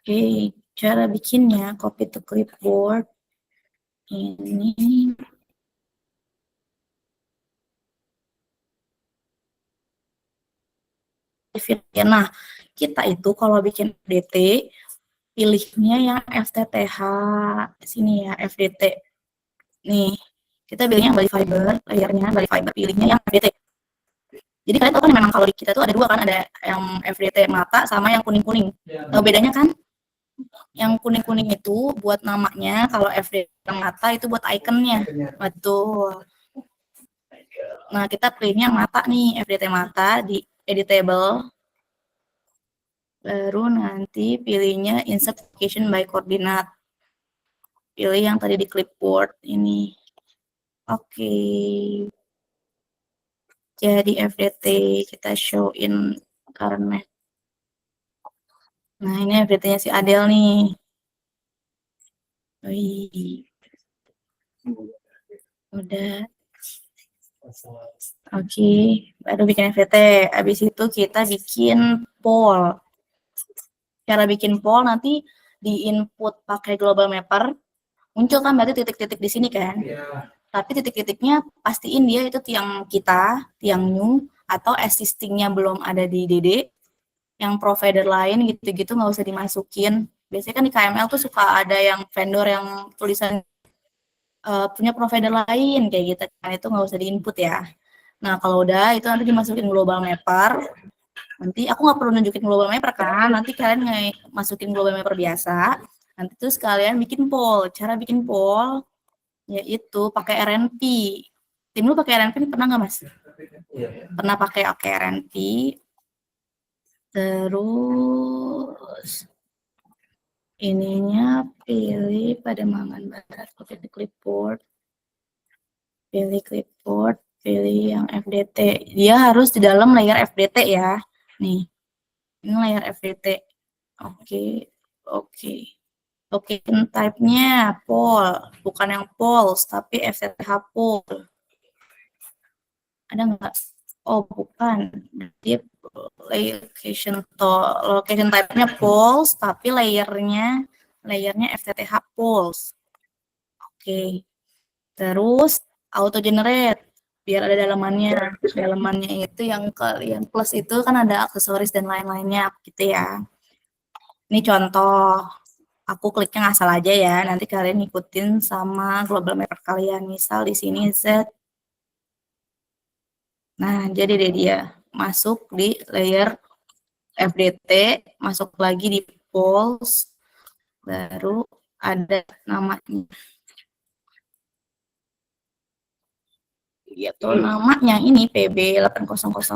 Oke, cara bikinnya copy to clipboard. Ini nah, kita itu kalau bikin FDT pilihnya yang FTTH sini ya, FDT. Nih, kita pilihnya Bali Fiber, layarnya Bali Fiber, pilihnya yang FDT. Jadi kalian tahu kan memang kalau di kita tuh ada dua kan, ada yang FDT mata sama yang kuning-kuning. Bedanya kan yang kuning-kuning itu buat namanya, kalau FDT mata itu buat ikonnya. Betul. Nah, kita pilihnya mata nih, FDT mata di editable. Baru nanti pilihnya insert location by coordinate. Pilih yang tadi di clipboard ini. Oke. Jadi FDT kita show in karena. Nah, ini FDT-nya si Adel nih. Wih. Udah. Oke, baru bikin FDT. Habis itu kita bikin poll. Cara bikin poll nanti di input pakai global mapper. Muncul kan berarti titik-titik di sini kan? Yeah. Tapi titik-titiknya pastiin dia itu tiang kita, tiang new, atau existing-nya belum ada di DD. Yang provider lain gitu-gitu nggak usah dimasukin. Biasanya kan di KML tuh suka ada yang vendor yang tulisan punya provider lain kayak gitu. Kan itu nggak usah di-input ya. Nah, kalau udah itu nanti dimasukin global mapper. Nanti aku nggak perlu nunjukin global mapper kan, nanti kalian masukin global mapper biasa, nanti terus kalian bikin poll. Cara bikin poll, yaitu pakai RNP. Tim lu pakai RNP pernah nggak Mas? Iya. Pernah pakai RNP. Terus ininya pilih Pademangan Barat, oke di clipboard. Pilih clipboard, pilih yang FDT. Dia harus di dalam layer FDT ya. Nih. Ini layer FDT. Oke. Oke. Token type-nya poll, bukan yang polls, tapi FTTH poll. Ada nggak? Oh, bukan. Dia location type-nya polls, tapi layernya FTTH polls. Oke. Terus auto generate biar ada dalamannya. Dalamannya itu yang kalian plus itu kan ada aksesoris dan lain-lainnya gitu ya. Ini contoh. Aku kliknya ngasal aja ya. Nanti kalian ngikutin sama global mapper kalian. Misal di sini Z. Nah, jadi deh dia masuk di layer FDT, masuk lagi di polls, baru ada namanya. Yaitu namanya ini PB800.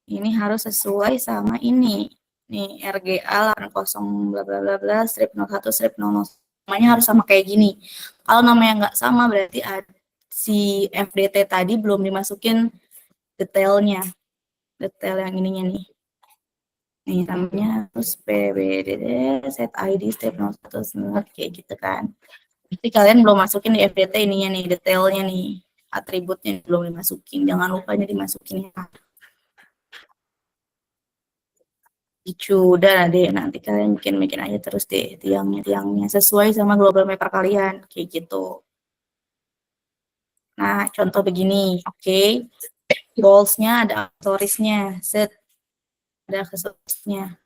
Ini harus sesuai sama ini. Nih RGA 80 bla bla bla bla strip 01 strip 00. Namanya harus sama kayak gini. Kalau namanya nggak sama berarti si FDT tadi belum dimasukin detailnya. Detail yang ininya nih. Nih namanya terus PBDD set ID strip 01 kayak gitu kan. Jadi kalian belum masukin di FDT ininya nih, detailnya nih, atributnya belum dimasukin. Jangan lupa ini dimasukin ya. Udah deh, nanti kalian bikin aja terus deh tiangnya sesuai sama global mapper kalian, kayak gitu. Nah, contoh begini, oke. Goals-nya ada aksesorisnya, set. Ada aksesorisnya.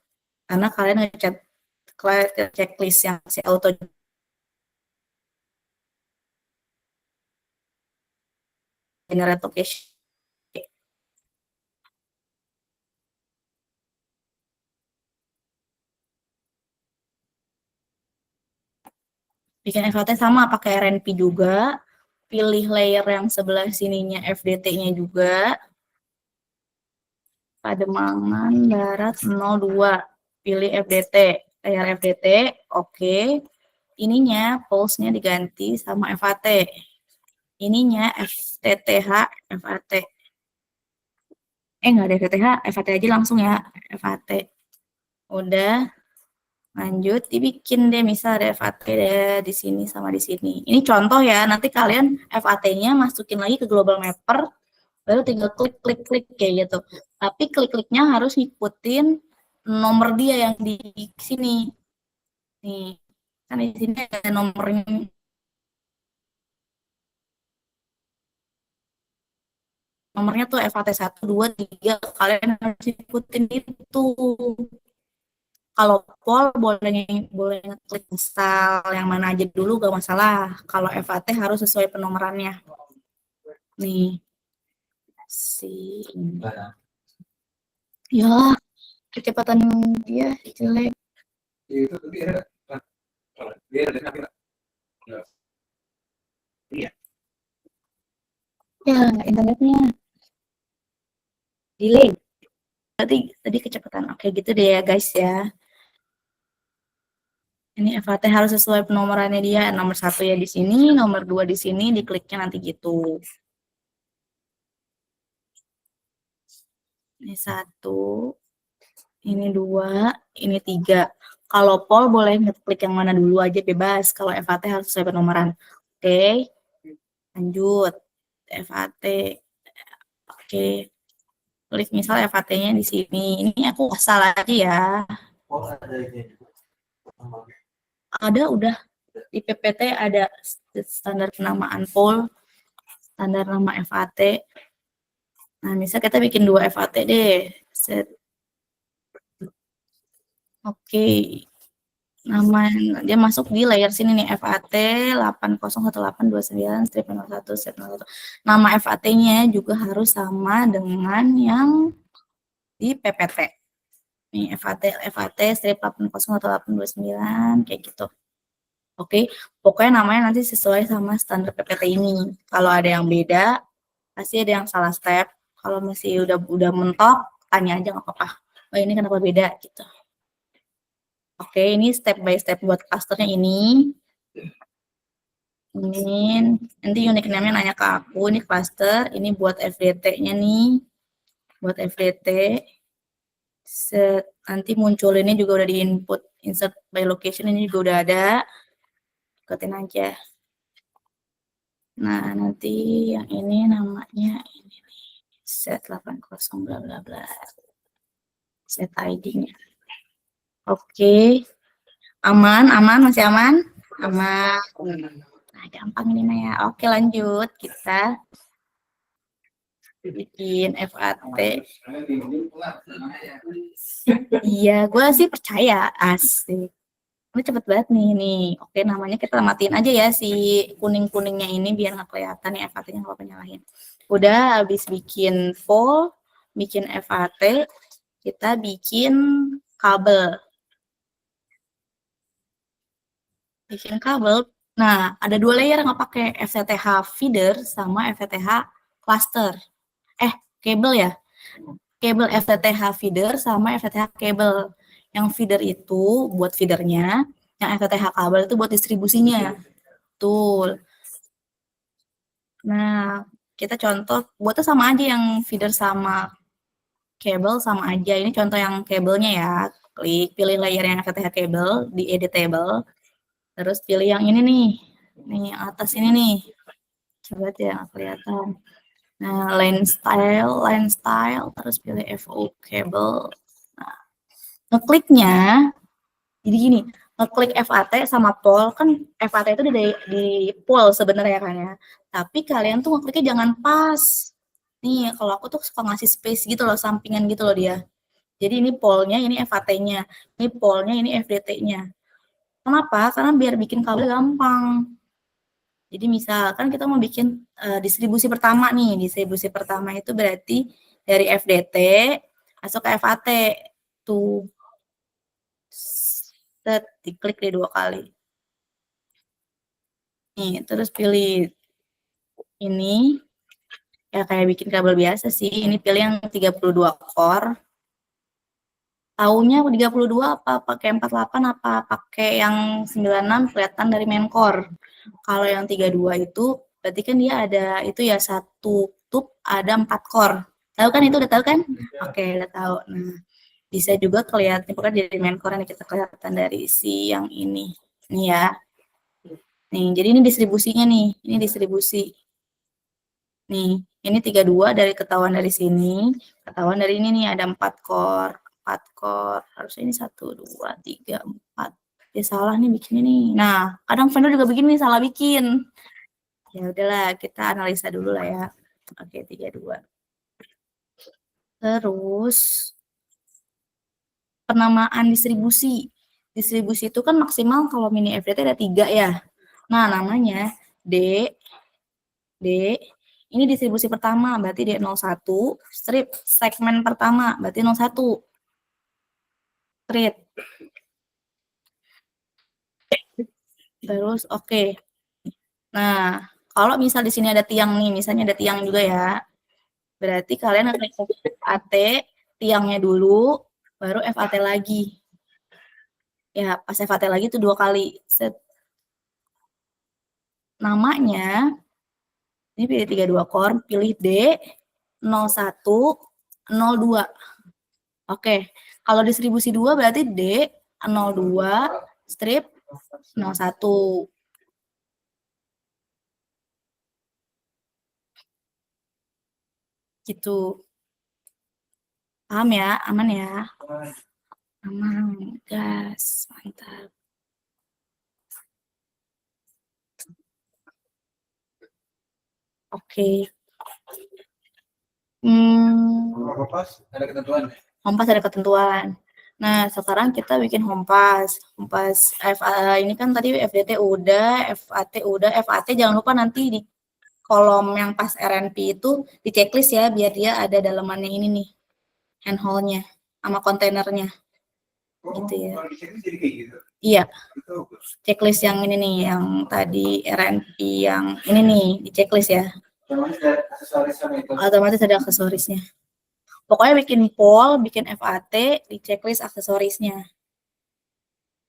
Karena kalian ngecek checklist yang si auto generate location. Bikin FAT sama, pakai RNP juga. Pilih layer yang sebelah sininya FDT-nya juga. Pademangan Barat 02. Pilih FDT. Layer FDT, oke. Ininya, pulse-nya diganti sama FAT. Ininya FTTH, FAT. Nggak ada FTTH, FAT aja langsung ya. FAT. Udah. Lanjut, dibikin deh misal ada FAT deh di sini sama di sini. Ini contoh ya, nanti kalian FAT-nya masukin lagi ke global mapper, baru tinggal klik kayak gitu. Tapi klik-kliknya harus ngikutin nomor dia yang di sini. Nih, kan di sini ada nomornya. Nomornya tuh FAT 1, 2, 3, kalian harus ikutin itu. Kalau poll boleh ngeklik install yang mana aja dulu gak masalah. Kalau FAT harus sesuai penomorannya. Nih. Ya, kecepatan dia jelek. Itu dia ada iya. Ya, internetnya delay. Tadi kecepatan. Oke, gitu deh ya guys ya. Ini FAT harus sesuai penomorannya dia. Nomor 1 ya di sini, nomor 2 di sini, dikliknya nanti gitu. Ini 1, ini 2, ini 3. Kalau poll boleh ngeklik yang mana dulu aja bebas. Kalau FAT harus sesuai penomoran. Oke. Lanjut. FAT. Oke. Klik misal FAT-nya di sini. Ini aku asal aja ya. Oh, ada ini. Ada udah di PPT ada standar penamaan poll, standar nama FAT. Nah, misal kita bikin 2 FAT deh. Set. Oke. Nama dia masuk di layer sini nih FAT 801829/01/01. Nama FAT-nya juga harus sama dengan yang di PPT. Nih FAT strip 801829 kayak gitu. Oke, pokoknya namanya nanti sesuai sama standar PPT ini. Kalau ada yang beda, pasti ada yang salah step. Kalau masih udah mentok, tanya aja nggak apa-apa. Oh ini kenapa beda gitu. Oke, ini step by step buat clusternya ini. Ini nanti unique name-nya nanya ke aku, ini cluster, ini buat FDT-nya nih. Buat FDT. Nanti muncul ini juga udah di input, insert by location ini juga udah ada. Ikutin aja. Nah, nanti yang ini namanya ini set 80 bla bla bla. Set ID-nya. Oke. Aman, masih aman? Aman. Nah, gampang ini Naya. Oke, lanjut. Kita bikin FAT. Iya, gue sih percaya. Asik. Ini cepet banget nih. Oke, namanya kita matiin aja ya si kuning-kuningnya ini biar nggak kelihatan nih FAT-nya nggak nyalahin. Udah habis bikin poll, bikin FAT, kita bikin kabel. Bikin kabel. Nah, ada 2 layer nggak pakai FTTH feeder sama FTTH cluster. Kabel ya. Kabel FTTH feeder sama FTTH kabel. Yang feeder itu buat feedernya, yang FTTH kabel itu buat distribusinya. Betul. Nah, kita contoh, buatnya sama aja yang feeder sama kabel sama aja. Ini contoh yang kabelnya ya. Klik, pilih layer yang FTTH kabel di edit table. Terus pilih yang ini nih. Nih, yang atas ini nih. Coba ya, kelihatan. Nah, line style, terus pilih FO cable. Nah, ngekliknya, jadi gini, ngeklik FAT sama poll, kan FAT itu di poll sebenarnya kan ya. Tapi kalian tuh ngekliknya jangan pas. Nih, kalau aku tuh suka ngasih space gitu loh, sampingan gitu loh dia. Jadi ini pollnya, ini FAT-nya. Ini pollnya, ini FDT-nya. Kenapa? Karena biar bikin kabel gampang. Jadi misalkan kita mau bikin distribusi pertama nih, distribusi pertama itu berarti dari FDT masuk ke FAT. Tuh, set, diklik deh 2 kali. Nih, terus pilih ini, ya kayak bikin kabel biasa sih, ini pilih yang 32 core. Taunya 32 apa pakai 48 apa pakai yang 96 kelihatan dari main core. Kalau yang 32 itu berarti kan dia ada itu ya satu tube ada 4 core. Tahu kan itu udah tahu kan? Oke, udah tahu. Nah, bisa juga kelihatan bukan dari main core ini kita kelihatan dari si yang ini. Nih ya. Nih, jadi ini distribusinya nih. Ini distribusi. Nih, ini 32 dari ketahuan dari sini, ketahuan dari ini nih ada 4 core. 4 core, harusnya ini 1, 2, 3, 4. Ya salah nih bikinnya nih. Nah, kadang vendor juga begini salah bikin. Ya udahlah, kita analisa dulu lah ya. Oke, 32. Terus penamaan distribusi. Distribusi itu kan maksimal kalau mini FDT ada 3 ya. Nah, namanya D, ini distribusi pertama, berarti D01, strip segmen pertama, berarti 01. Strip. Terus oke. Nah, kalau misal di sini ada tiang nih, misalnya ada tiang juga ya. Berarti kalian harus FAT tiangnya dulu, baru FAT lagi. Ya, pas FAT lagi itu 2 kali. Set. Namanya ini pilih 32 core, pilih D 01 02. Oke, kalau distribusi 2 berarti D 02 strip 01. Gitu. Paham ya? Aman ya? Aman, gas, mantap. Oke. Kompas ada ketentuan. Kompas ada ketentuan. Nah, sekarang kita bikin Kompas. Kompas ini kan tadi FDT udah, FAT udah, FAT jangan lupa nanti di kolom yang pas RNP itu di checklist ya, biar dia ada dalamannya ini nih, handhole-nya sama kontainernya. Gitu ya. Kalau di sini jadi kayak gitu. Iya, Itu checklist yang ini nih, yang tadi RNP yang ini nih di checklist ya. otomatis ada aksesoris sama itu. Otomatis ada aksesorisnya. Pokoknya bikin poll, bikin FAT, di checklist aksesorisnya.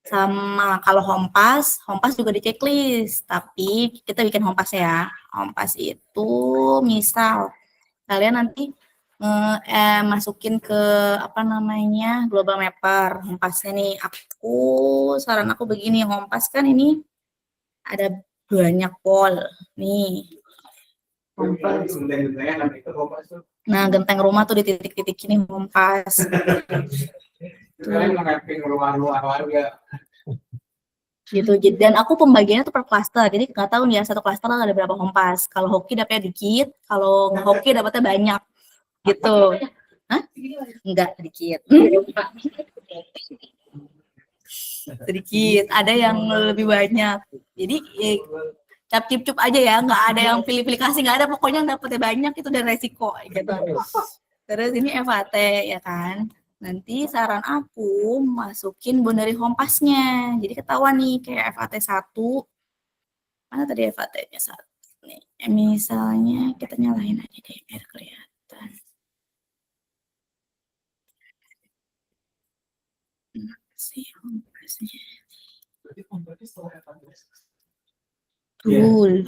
Sama kalau hompas juga di checklist. Tapi kita bikin hompas ya. Hompas itu misal kalian nanti masukin ke apa namanya global mapper hompasnya nih. Saran aku begini, hompas kan ini ada banyak poll nih. Hompas. Nah, genteng rumah tuh di titik-titik ini hompas. Kalian mapping rumah-rumah warga. Gitu. Dan aku pembagiannya tuh per klaster. Jadi nggak tahu nih ya satu klaster ada berapa hompas. Kalau hoki dapatnya dikit, kalau nggak hoki dapatnya banyak. Gitu. Hah? Enggak, sedikit. Sedikit. Ada yang lebih banyak. Jadi cap cip cup aja ya, nggak ada yang pilih-pilih kasih, nggak ada, pokoknya yang dapetnya banyak itu udah resiko gitu. Terus ini FAT ya kan, nanti saran aku masukin boundary hompasnya, jadi ketahuan nih kayak FAT 1, mana tadi FAT-nya 1 nih, misalnya kita nyalain aja deh biar kelihatan. Si hompasnya. Betul.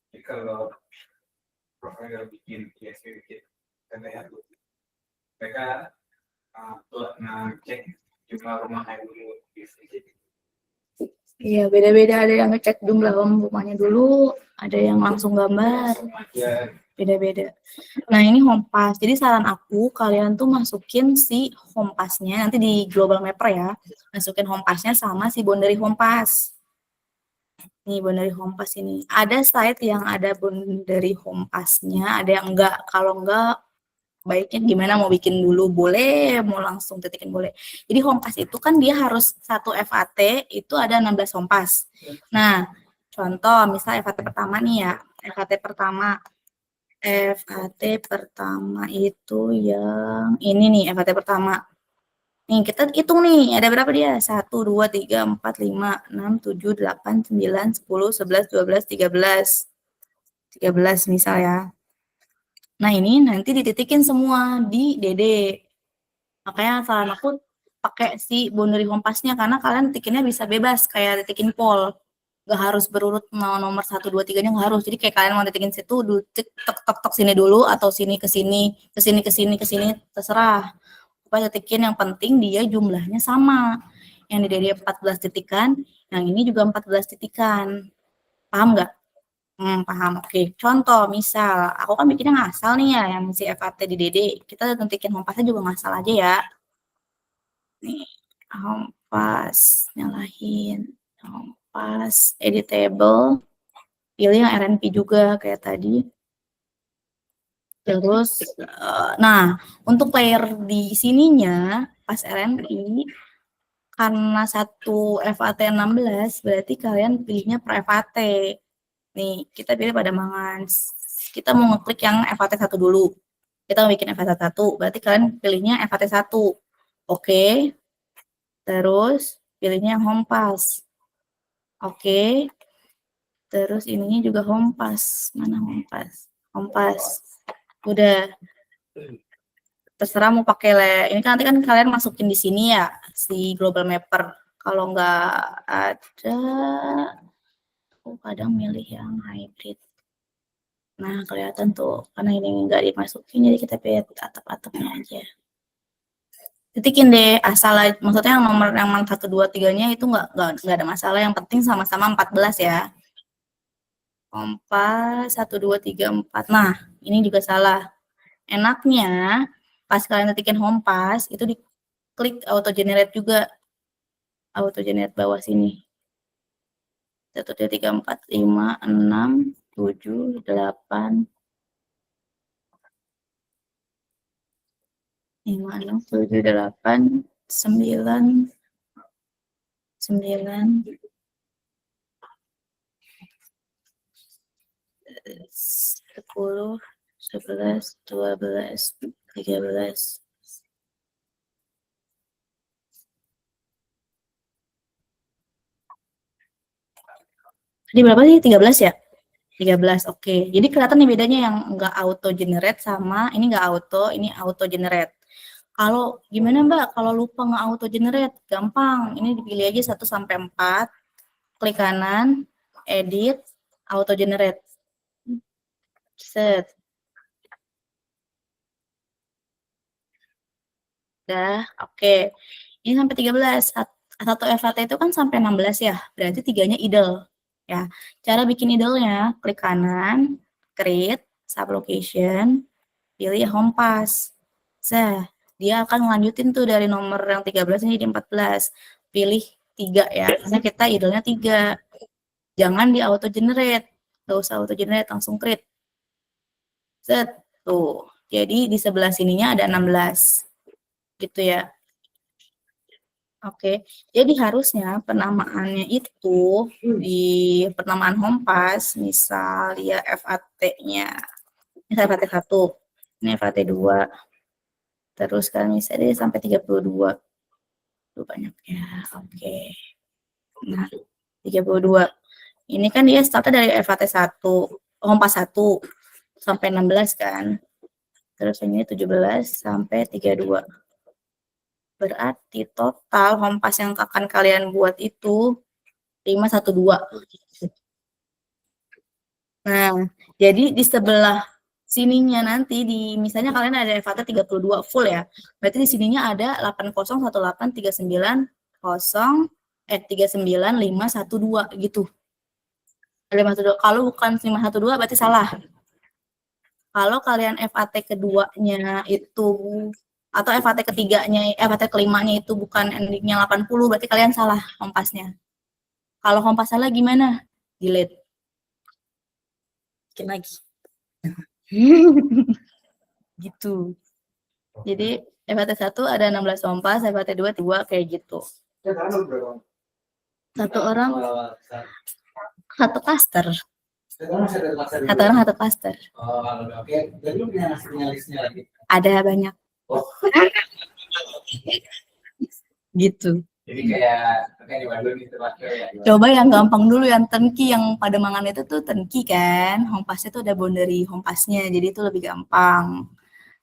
Jadi kalau provider bikin ISP bikin TTR, mereka ngecek jumlah rumah yang dulu di sini. Iya, beda-beda, ada yang ngecek jumlah rumahnya dulu, ada yang langsung gambar, beda-beda. Nah, ini hompas. Jadi saran aku kalian tuh masukin si hompasnya nanti di global mapper ya. Masukin hompasnya sama si boundary hompas. Nih boundary hompas ini. Ada site yang ada boundary hompasnya, ada yang enggak. Kalau enggak baiknya gimana, mau bikin dulu boleh, mau langsung titikin boleh. Jadi hompas itu kan dia harus satu FAT itu ada 16 hompas. Nah, contoh misal FAT pertama nih ya, FAT pertama itu yang ini nih, FAT pertama. Nih, kita hitung nih, ada berapa dia? 1, 2, 3, 4, 5, 6, 7, 8, 9, 10, 11, 12, 13. 13 misal ya. Nah, ini nanti dititikin semua di DD. Makanya saran aku pakai si boundary hompasnya, karena kalian titiknya bisa bebas, kayak titikin poll. Gak harus berurut nomor 1, 2, 3-nya nggak harus. Jadi kayak kalian mau titikin situ, tok sini dulu, atau sini ke sini, ke sini, ke sini, ke sini, terserah. Pokoknya titikin, yang penting dia jumlahnya sama. Yang di DD 14 titikan, yang ini juga 14 titikan. Paham nggak? Paham. Oke. Contoh, misal, aku kan bikinnya ngasal nih ya, yang si FAT di DD. Kita tentikin hompasnya juga ngasal aja ya. Nih, hompas, nyalain. Hompas, editable. Pilih yang RNP juga, kayak tadi. Terus, nah, untuk layer di sininya, pas RNP, karena satu FAT 16, berarti kalian pilihnya per FAT. Nih, kita pilih pada mangan. Kita mau ngeklik yang FAT 1 dulu. Kita mau bikin FAT 1, berarti kalian pilihnya FAT 1. Oke. Terus pilihnya yang hompas. Oke. Terus ininya juga hompas. Mana hompas? Hompas. Udah. Terserah mau pakai ini kan nanti kan kalian masukin di sini ya si global mapper. Kalau nggak ada, aku kadang milih yang hybrid. Nah, kelihatan tuh, karena ini nggak dimasukin, jadi kita pilih atap-atapnya aja. Titikin deh, asal, maksudnya yang nomor yang 1, 2, 3-nya itu nggak ada masalah, yang penting sama-sama 14 ya. Kompas, 1, 2, 3, 4. Nah, ini juga salah. Enaknya, pas kalian titikin hompas, itu diklik auto generate juga. Auto generate bawah sini. 1, 2, 3, 4, 5, 6, 7, 8, 5, 6, 7, 8, 9, 9, 10, 11, 12, 13, Tadi berapa sih? 13 ya? 13, oke. Jadi kelihatan nih bedanya yang enggak auto generate sama ini enggak auto, ini auto generate. Kalau gimana Mbak kalau lupa nge-auto generate? Gampang, ini dipilih aja 1 sampai 4, klik kanan, edit, auto generate. Set. Udah, oke. Ini sampai 13. Satu FAT itu kan sampai 16 ya, berarti 3-nya idle. Ya, cara bikin idle-nya, klik kanan, create, sublocation, pilih home pass. Dia akan melanjutin tuh dari nomor yang 13 ini jadi 14. Pilih 3 ya, karena kita idle-nya 3. Jangan di auto generate. Nggak usah auto generate, langsung create. Tuh. Jadi di sebelah sininya ada 16. Gitu ya. Oke, jadi harusnya penamaannya itu di penamaan home pass, misal ya FAT-nya, misal FAT 1, ini FAT 2, terus kan misalnya sampai 32, itu banyak ya, oke. Nah, 32, ini kan dia startnya dari FAT 1, home pass 1, sampai 16 kan, terus ini 17 sampai 32. Berarti total home pass yang akan kalian buat itu 512. Nah, jadi di sebelah sininya nanti misalnya kalian ada FAT 32 full ya. Berarti di sininya ada 39512 gitu. 512. Kalau bukan 512 berarti salah. Kalau kalian FAT keduanya itu atau FAT ketiganya, FAT kelimanya itu bukan endingnya 80, berarti kalian salah home pass-nya. Kalau home pass salah gimana? Delete. Bikin lagi. Gitu. Jadi FAT 1 ada 16 home pass, FAT 2 kayak gitu. Satu orang satu cluster. Satu orang satu cluster. Oh, oke. Jadi lu punya listnya lagi? Ada banyak. Oh. Gitu. Jadi kayak di Bandung gitu lah ya. Coba yang gampang dulu, yang turnkey, yang Pademangan itu tuh turnkey kan. Home pass-nya tuh ada boundary home pass-nya, jadi itu lebih gampang.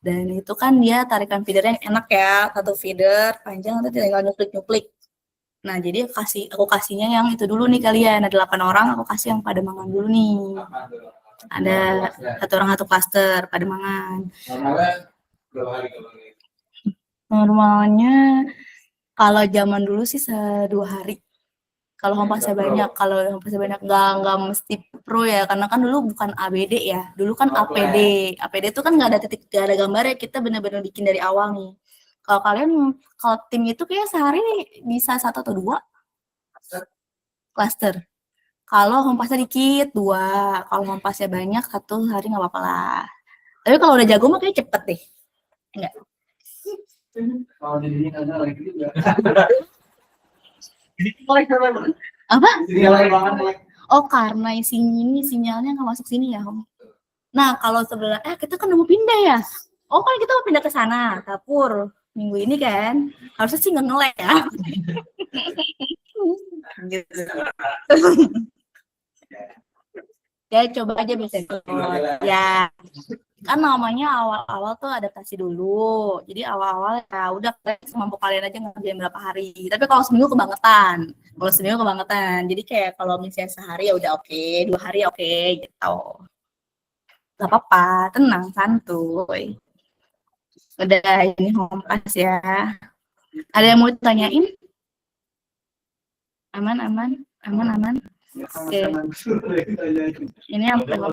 Dan itu kan dia tarikan feedernya enak ya, satu feeder panjang nanti tinggal nyuplik-nyuplik. Nah, jadi aku kasihnya yang itu dulu nih kalian, ada 8 orang, aku kasih yang Pademangan dulu nih. Ada satu orang satu cluster Pademangan. Normalnya berapa hari kalau ini? Normalnya kalau zaman dulu sih 2 hari. Kalau home pass-nya banyak, nggak mesti pro ya, karena kan dulu bukan ABD ya, dulu kan APD. APD itu kan nggak ada titik, nggak ada gambarnya, kita benar-benar bikin dari awal nih. Kalau tim itu kayak sehari bisa 1 atau 2 cluster. Kalau home pass-nya dikit 2, kalau home pass-nya banyak 1 hari nggak apa-apa lah. Tapi kalau udah jago mah kayak cepet deh. Enggak. Kalau di sini ada lagi juga. Apa? Banget. Oh, karena sinyalnya nggak masuk sini ya, Om. Nah, kalau sebelah kita kan mau pindah ya. Oh, kan kita mau pindah ke sana, dapur. Minggu ini kan. Harusnya sih nggak nge-lag ya. Gitu. Ya, coba aja bisa. Ya. Kan namanya awal-awal tuh adaptasi dulu. Jadi awal-awal ya udah semampu kalian aja ngerjain berapa hari. Tapi kalau seminggu kebangetan. Jadi kayak kalau misalnya sehari ya udah oke, 2 hari oke gitu. Gak apa-apa, tenang, santuy. Udah ini home pass ya. Ada yang mau ditanyain? Aman. Oke. Ini yang pertama.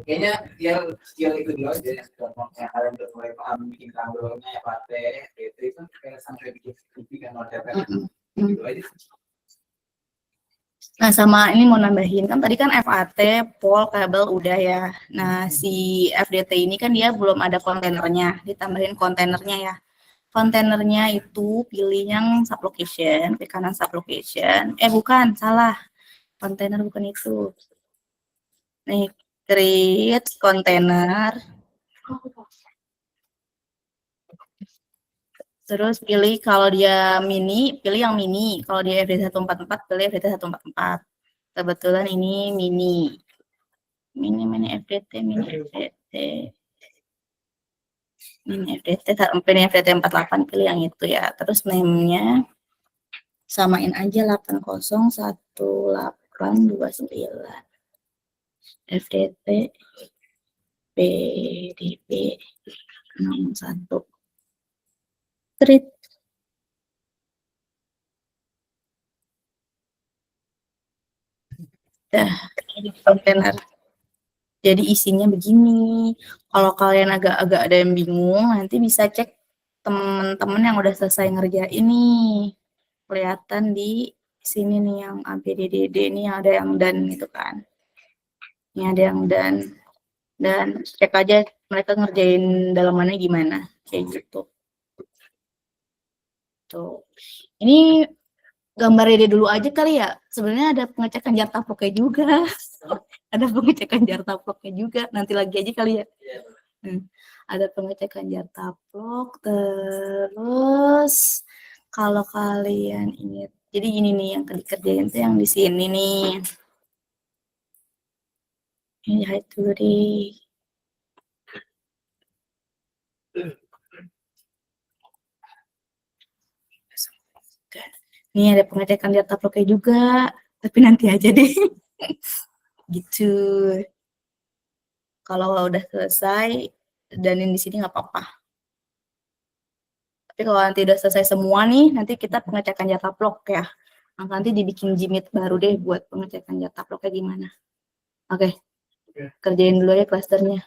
Kayaknya dia skill itu dulu aja yang kalian udah mulai paham bikin tabelnya FAT, itu kan kayak sampai bikin kan gitu aja. Nah, sama ini mau nambahin, kan tadi kan FAT, pol, kabel udah ya. Nah, si FDT ini kan dia belum ada kontainernya, ditambahin kontainernya ya. Kontainernya itu pilih yang sublocation, klik kanan sublocation. Bukan, salah. Kontainer bukan itu. Nih, create container. Terus pilih kalau dia mini, pilih yang mini. Kalau dia FD144, pilih FD144. Kebetulan ini mini FDT, mini FDT 48 pilih yang itu ya. Terus name-nya samain aja 801829 FDT PDP 61 Street. Dah, kontainer. Jadi isinya begini. Kalau kalian agak-agak ada yang bingung, nanti bisa cek teman-teman yang udah selesai ngerjain ini. Kelihatan di sini nih yang ABDDD ini ada yang dan gitu kan. Ini ada yang dan cek aja mereka ngerjain dalamannya gimana kayak gitu. Tuh. Ini gambar Dede dulu aja kali ya. Sebenarnya ada pengecekan jar taploknya juga. Ada pengecekan jar taploknya juga. Nanti lagi aja kali ya. Ada pengecekan jar taplok. Terus kalau kalian ingat, jadi gini nih yang dikerjain tuh yang di sini nih. Ini jahit dulu deh. Nih ada pengecekan jar taploknya juga, tapi nanti aja deh. Gitu. Kalau udah selesai, danin di sini nggak apa-apa. Tapi kalau nanti udah selesai semua nih, nanti kita pengecekan jar taplok ya. Nanti dibikin jimit baru deh buat pengecekan jar taploknya gimana. Oke. Kerjain dulu ya klasternya.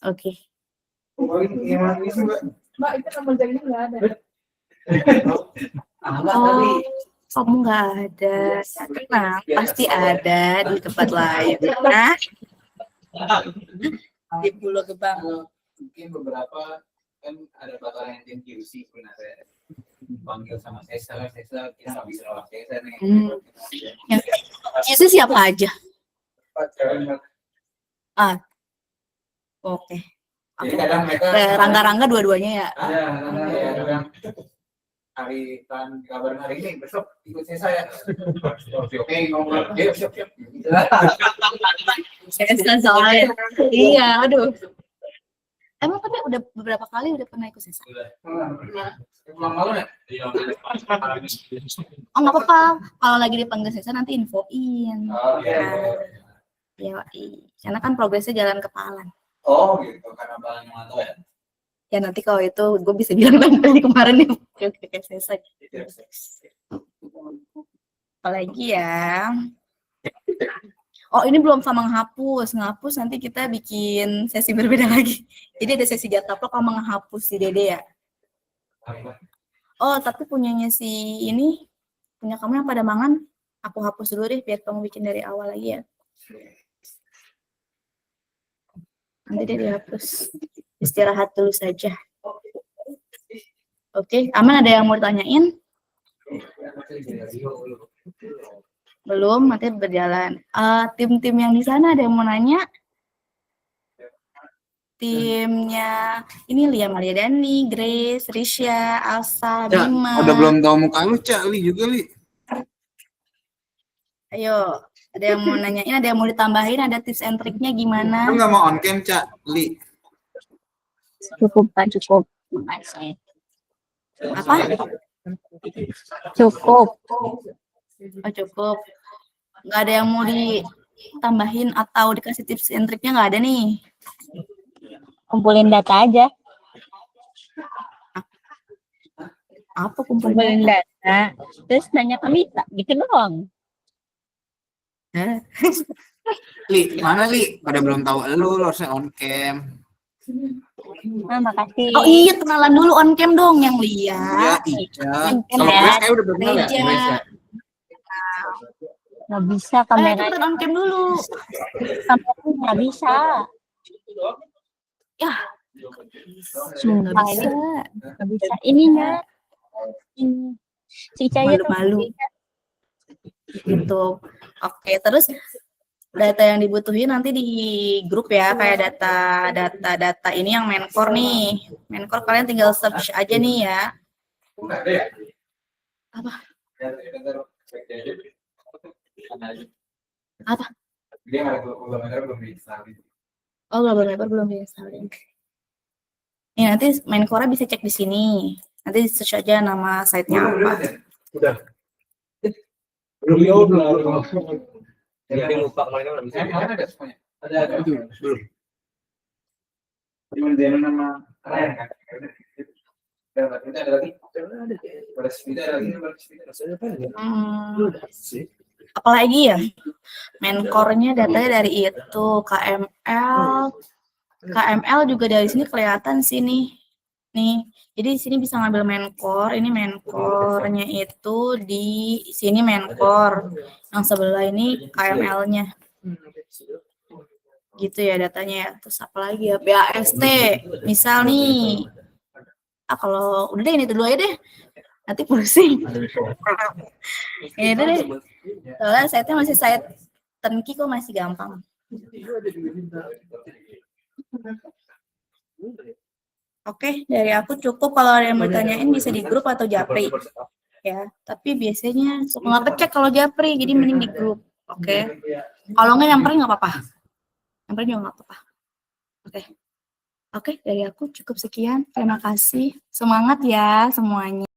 Oke. Mbak, itu nomor jaringan nggak ada. Oh, kamu nggak ada. Tenang, pasti ada di tempat lain. Nah, di Pulau Gebang. Mungkin beberapa kan ada bakalan yang QC sebenarnya panggil sama Sesa kita nggak bisa lewat Sesa nih. Itu siapa aja? Oke. Jadi kadang mereka Rangga-rangga dua-duanya ya. Kadang hari kan kabar hari ini besok ikut saya oke ngomong ya siap Sesa soalnya. Iya, aduh. Emang tapi udah beberapa kali udah pernah ikut Sesa? pulang malam ya Oh nggak apa-apa. Kalau lagi dipanggil Sesa nanti infoin. Ya, karena kan progresnya jalan kepalan. oh gitu karena bahannya mantap ya. Ya nanti kalau itu gue bisa bilang dari kemarin nih kayak Sesa. Apalagi ya. Oh ini belum sama ngehapus nanti kita bikin sesi berbeda lagi. Jadi ada sesi jar taplok sama ngehapus di Dede ya. Oh tapi punyanya si ini punya kamu yang pada mangan aku hapus dulu deh biar kamu bikin dari awal lagi ya. Nanti dia dihapus. Istirahat dulu saja. Oke, aman ada yang mau ditanyain? Belum, nanti berjalan. Tim-tim yang di sana ada yang mau nanya? Timnya ini Lia Mariadani, Grace, Risha, Alsa, Bima. Udah belum tahu muka lu, Cak, Li juga, Li. Ayo, ada yang mau nanyain, ada yang mau ditambahin, ada tips and triknya gimana? Lu nggak mau on cam, Cak, Li? Cukup Pak, cukup. Apa? Cukup. Oh, cukup. Nggak ada yang mau ditambahin atau dikasih tips and triknya nggak ada nih? Kumpulin data aja. Apa Kumpulin data. Terus nanya ke Mita, gitu doang. Li, mana Li? Pada belum tahu lu harusnya on cam. Nah, makasih. Oh iya, kenalan dulu on cam dong yang Lia. Iya, Ica. On-cam Kalau ya. Grace kayak udah kenal ya, Reja. Grace ya? Nggak bisa Ayo kamera. cepetan on cam dulu. Kameranya nggak bisa. Ya. Sumpah Nggak ini bisa. nggak bisa. Ininya. Ini. Si Cahaya tuh. Malu-malu. Gitu. Oke, terus data yang dibutuhin nanti di grup ya, kayak data ini yang Mencore nih. Mencore kalian tinggal search aja nih ya. Apa? Apa? Dia nggak ada Google Matter belum diinstal. Oh, Global Mapper belum diinstalin. Nih, nanti main Core bisa cek di sini. Nanti search aja nama site-nya apa. Udah. Belum Jadi lupa kemarin kan bisa. ada semuanya. Ada. Belum. Cuma dia nama kalian kan. Kita ada lagi. Pada speed ada lagi. Apalagi ya? Main core-nya datanya dari itu, KML juga dari sini kelihatan sih nih. Jadi di sini bisa ngambil main core, ini main core-nya itu di sini main core. Yang sebelah ini KML-nya. Gitu ya datanya ya. Terus apa lagi ya? BAST. Misal nih. Kalau udah deh ini dulu aja deh. Nanti pusing. Ini deh. Soalnya site-nya masih site turnkey kok masih gampang. Oke, dari aku cukup. Kalau ada yang mau tanyain bisa di grup atau japri. Ya, tapi biasanya suka nggak kecek kalau japri, jadi mending di grup. Oke. Kalau nggak nyamperin nggak apa-apa. Nyamperin juga nggak apa-apa. Oke, dari aku cukup sekian. Terima kasih. Semangat ya semuanya.